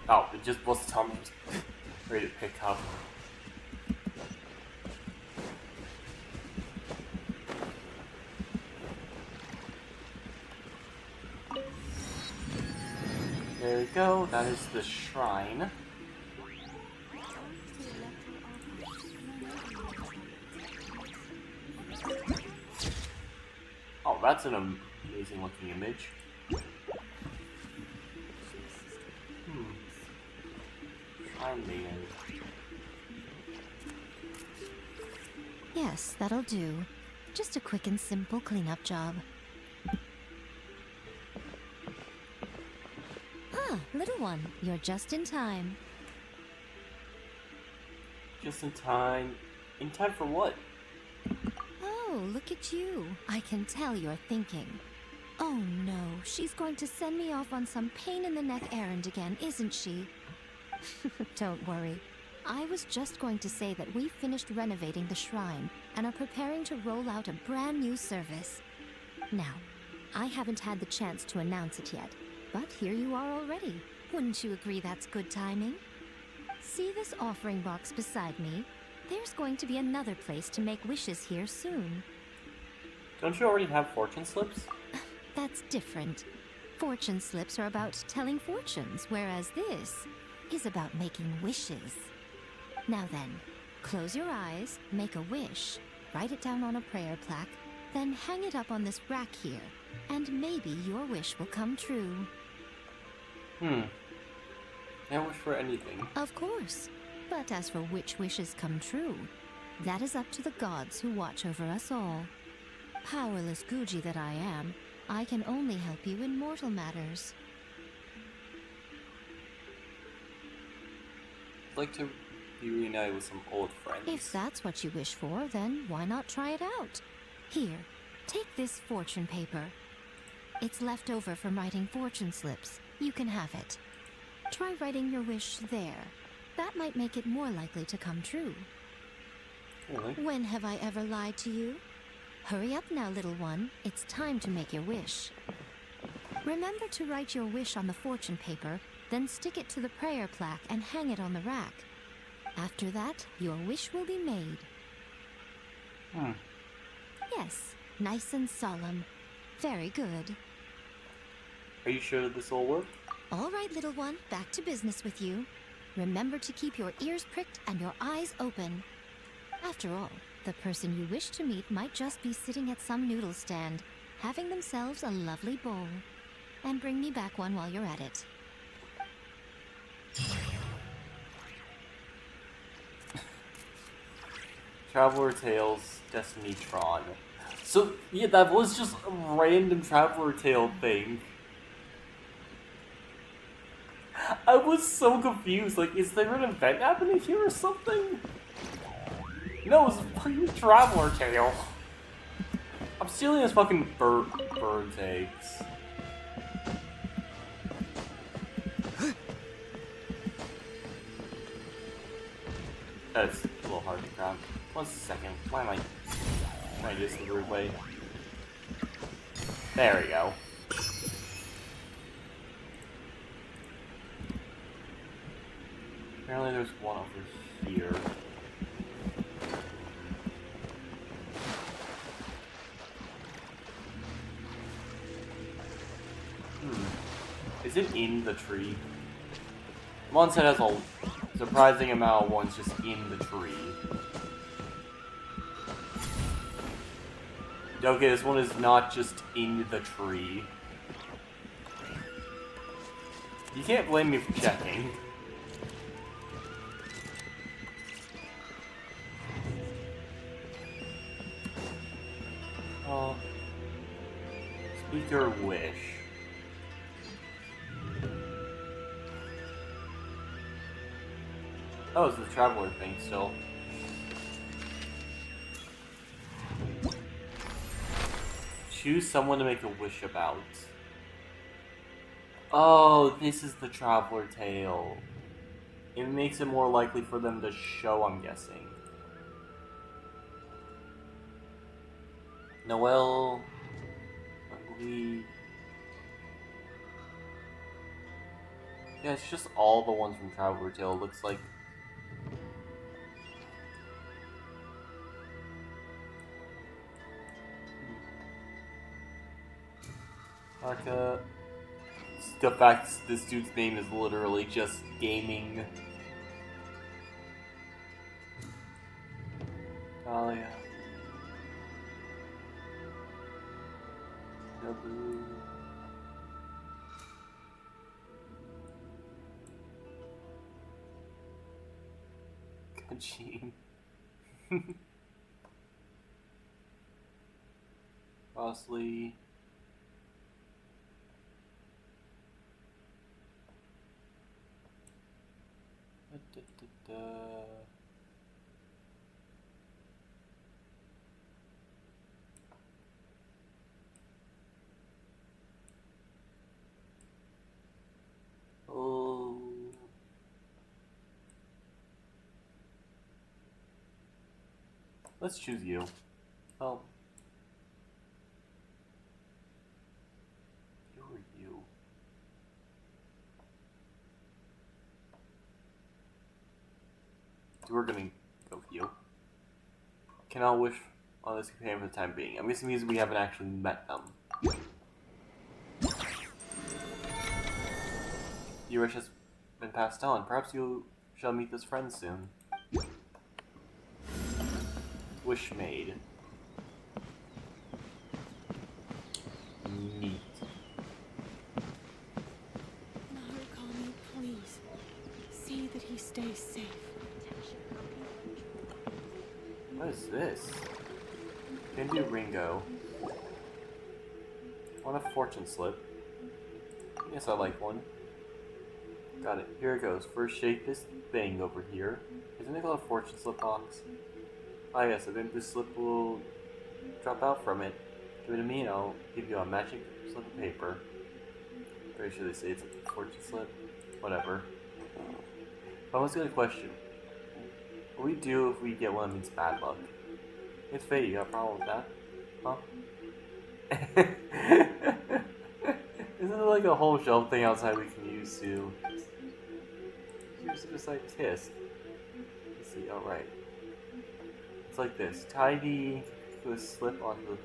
Oh, it just was Tom ready to pick up. There we go, that is the shrine. Oh, that's an amazing looking image. Shrine maiden. Yes, that'll do. Just a quick and simple cleanup job. Huh, little one, you're just in time. Just in time. In time for what? Oh, look at you. I can tell you're thinking. Oh no, she's going to send me off on some pain-in-the-neck errand again, isn't she? Don't worry. I was just going to say that we finished renovating the shrine and are preparing to roll out a brand new service. Now, I haven't had the chance to announce it yet, but here you are already. Wouldn't you agree that's good timing? See this offering box beside me? There's going to be another place to make wishes here soon. Don't you already have fortune slips? That's different. Fortune slips are about telling fortunes, whereas this is about making wishes. Now then, close your eyes, make a wish, write it down on a prayer plaque, then hang it up on this rack here, and maybe your wish will come true. Can't wish for anything. Of course. But as for which wishes come true, that is up to the gods who watch over us all. Powerless Guji that I am, I can only help you in mortal matters. I'd like to be reunited with some old friends. If that's what you wish for, then why not try it out? Here, take this fortune paper. It's left over from writing fortune slips. You can have it. Try writing your wish there. That might make it more likely to come true. Really? When have I ever lied to you? Hurry up now, little one. It's time to make your wish. Remember to write your wish on the fortune paper, then stick it to the prayer plaque and hang it on the rack. After that, your wish will be made. Yes, nice and solemn. Very good. Are you sure this will work? All right, little one, back to business with you. Remember to keep your ears pricked and your eyes open. After all, the person you wish to meet might just be sitting at some noodle stand, having themselves a lovely bowl. And bring me back one while you're at it. Traveler Tales, Destiny Tron. So, yeah, that was just a random Traveler Tale thing. I was so confused, like, is there an event happening here or something? No, it's a fucking Traveler Tale. I'm stealing this fucking bird's eggs. That's a little hard to grab. 1 second. Why am I trying to do this the weird way? There we go. Apparently there's one over here. Is it in the tree? One set has a surprising amount of ones just in the tree. Okay, this one is not just in the tree. You can't blame me for checking. Oh. Speak your wish. Oh, it's the traveler thing still. Choose someone to make a wish about. Oh, this is the Traveler Tale. It makes it more likely for them to show, I'm guessing. Noelle... Ugly... Yeah, it's just all the ones from Traveler Tale, it looks like. The fact this dude's name is literally just gaming. Oh yeah. Nabu. Kajin. Bosley. Let's choose you. Well, who are you? We're gonna go with you. Cannot wish on this companion for the time being. I'm guessing means we haven't actually met them. Your wish has been passed on. Perhaps you shall meet this friend soon. Wish made. Neat. Narukami, please. See that he stays safe. What is this? Can do Ringo. Want a fortune slip? Yes, I like one. Got it. Here it goes. First, shake this thing over here. Isn't it called a fortune slip box? Ah, yes. I think this slip will drop out from it. Give it to me, and I'll give you a magic slip of paper. Very sure they say it's a fortune slip. Whatever. I almost got a question. What do we do if we get one that means bad luck? It's fate. You got a problem with that? Huh? Isn't there like a whole shelf thing outside we can use to? Just like kiss. Let's see. All right. It's like this. Tie the slip onto the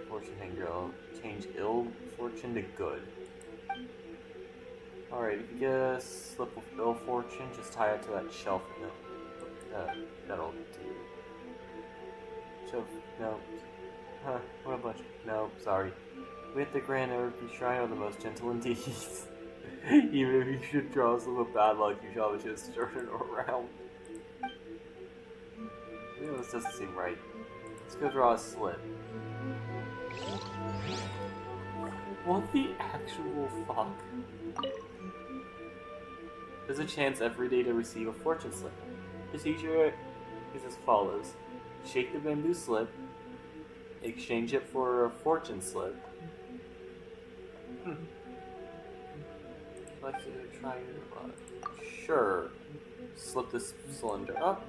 fortune hanger. I'll change ill fortune to good. All right. If you get a slip of ill fortune, just tie it to that shelf. That'll do. Shelf. No. Huh. What a bunch. No. Sorry. With the Grand Earthy Shrine are the most gentle indeed. Even if you should draw a slip of bad luck, you shall just turn it around. This doesn't seem right. Let's go draw a slip. What the actual fuck? There's a chance every day to receive a fortune slip. Procedure is as follows. Shake the bamboo slip. Exchange it for a fortune slip. Like to try sure. Slip this cylinder up.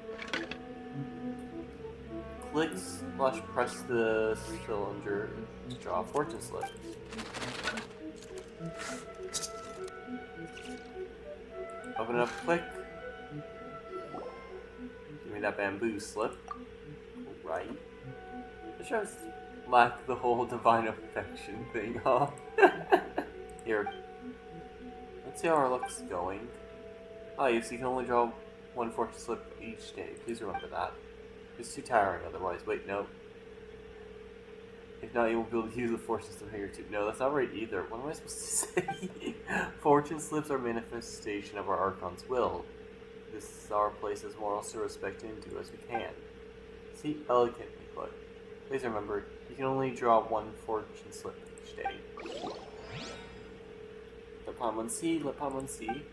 Click / press the cylinder to draw a fortune slip. Open it up, click. Give me that bamboo slip. Right. It shows lack the whole divine affection thing, huh? Here. Let's see how our luck's going. Oh, yes, you can only draw one fortune slip each day. Please remember that. It's too tiring otherwise. Wait, no. If not, you won't be able to use the fortune slip here too. No, that's not right either. What am I supposed to say? Fortune slips are manifestation of our Archon's will. This is our place as morals to respect and do as we can. See, elegantly put. Please remember, you can only draw one fortune slip each day. Let Paimon see, let Paimon see.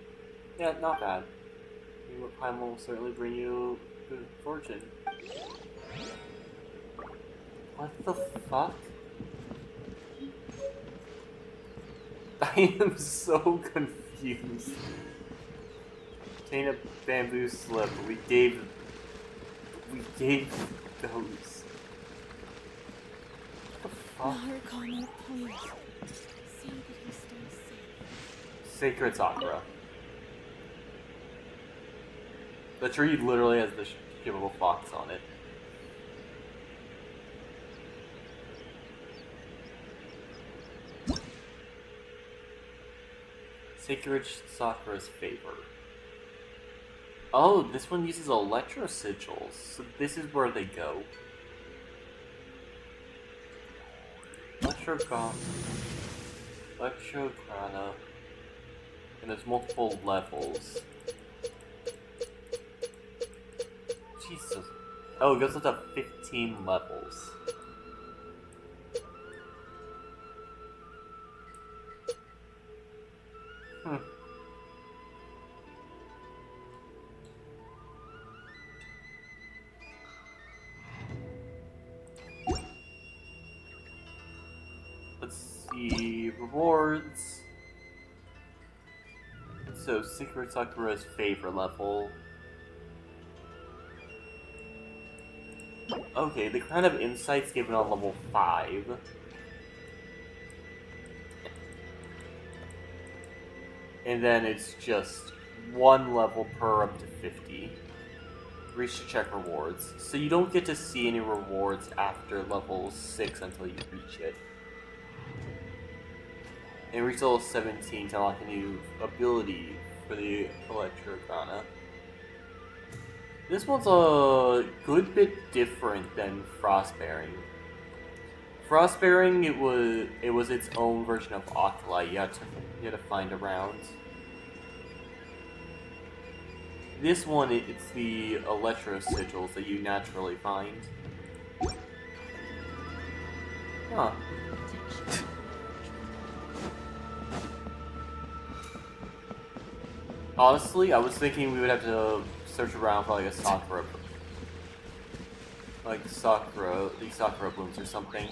Yeah, not bad. Paimon will certainly bring you good fortune. What the fuck? I am so confused. Obtain a bamboo slip. We gave those. What the fuck? Narukami, please. See that he stays safe. Sacred Sakura. The tree literally has the shippable fox on it. Sacred Sakura's favor. Oh, this one uses electro sigils, so this is where they go. Electrograna. And there's multiple levels. Jesus. Oh, it goes up to 15 levels. Let's see, rewards. So, Secret Sakura's favor level. Okay, the Crown of Insight's given on level 5. And then it's just 1 level per up to 50. Reach to check rewards. So you don't get to see any rewards after level 6 until you reach it. And reach level 17 to unlock a new ability for the Electrocana. This one's a good bit different than Frostbearing. Frostbearing, it was its own version of Octolite you had to find around. This one, it's the Electro Sigils that you naturally find. Huh. Honestly, I was thinking we would have to search around for like a Sakura. Like Sakura, these Sakura blooms or something.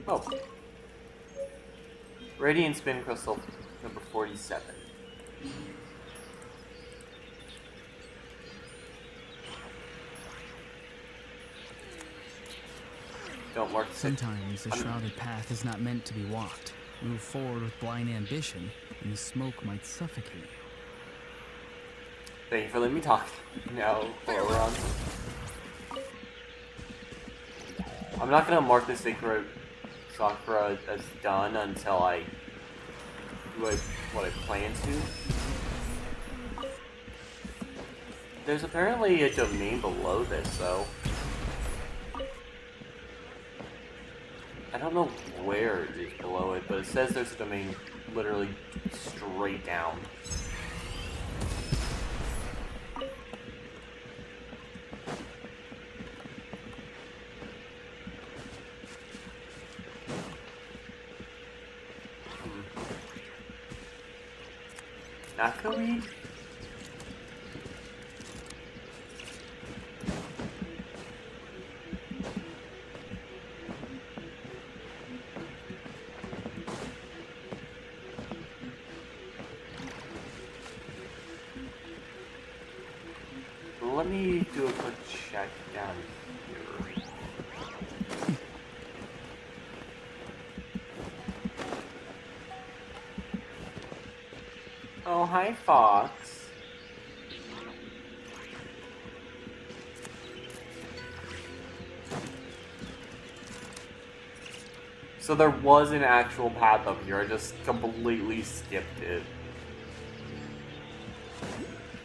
Oh. Radiant Spin Crystal number 47. Don't mark the Sometimes the shrouded path is not meant to be walked. Move forward with blind ambition, and the smoke might suffocate you. Thank you for letting me talk. Now, Boron. I'm not gonna mark this Sakura as done until I do what I plan to. There's apparently a domain below this, though. I don't know where it is below it, but it says there's a domain literally straight down. Nakari? Let me do a quick check down here. Oh, hi, Fox. So there was an actual path up here, I just completely skipped it.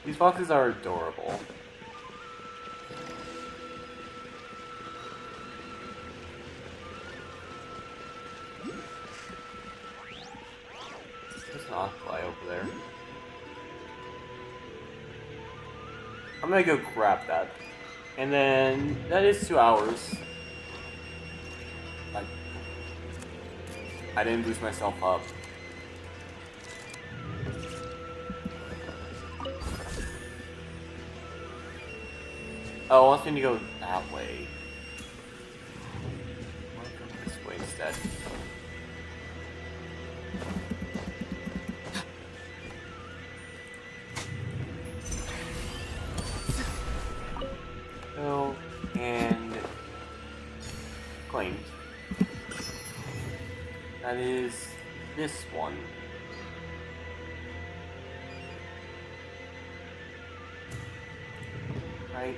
These foxes are adorable. There's an octopi over there. I'm gonna go grab that. And then, that is 2 hours. I didn't boost myself up. Oh, I want me to go that way. I want to go this way instead. Oh, and claimed. That is this one. Right?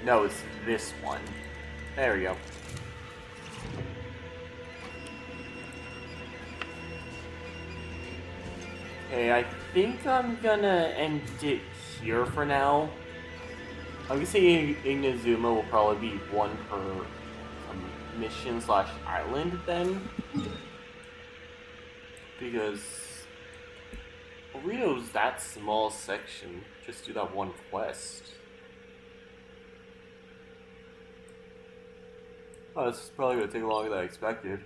No, it's this one. There we go. Okay, I think I'm gonna end it here for now. I'm gonna say Inazuma will probably be 1 per mission / island then. Because Rio's that small section. Just do that 1 quest. Oh, this is probably gonna take longer than I expected.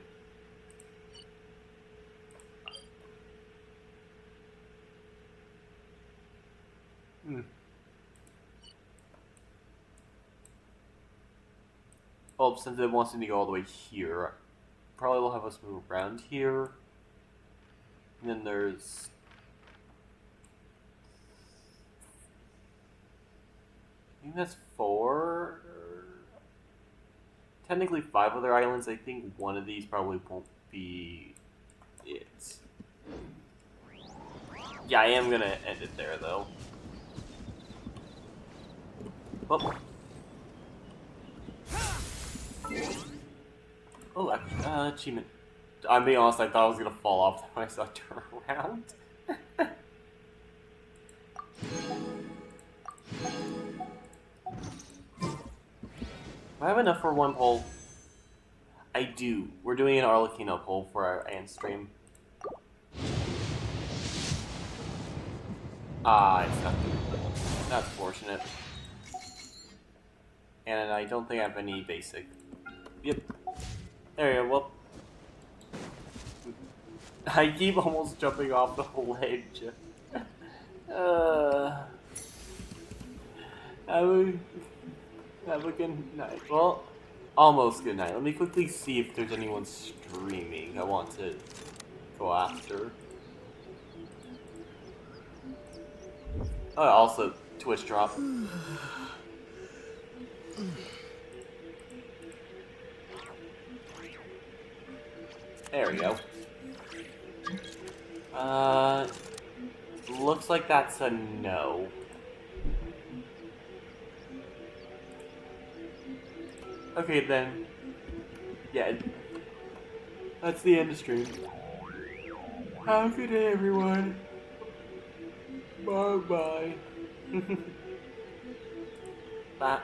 Well, since it wants me to go all the way here, probably will have us move around here. And then there's think that's 4. Technically 5 other islands. I think one of these probably won't be it. Yeah, I am gonna end it there though. Oh. Oh, achievement. I'm being honest, I thought I was gonna fall off when I saw it turn around. Do I have enough for one poll? I do. We're doing an Arlecchino poll for our end stream. Ah, it's not. That's fortunate. And I don't think I have any basic. Yep. There you go. Well, I keep almost jumping off the ledge. Have a good night. Well, almost good night. Let me quickly see if there's anyone streaming I want to go after. Oh, also, Twitch drop. There we go. Looks like that's a no. Okay then. Yeah. That's the end of stream. Have a good day, everyone. Bye bye. Bye.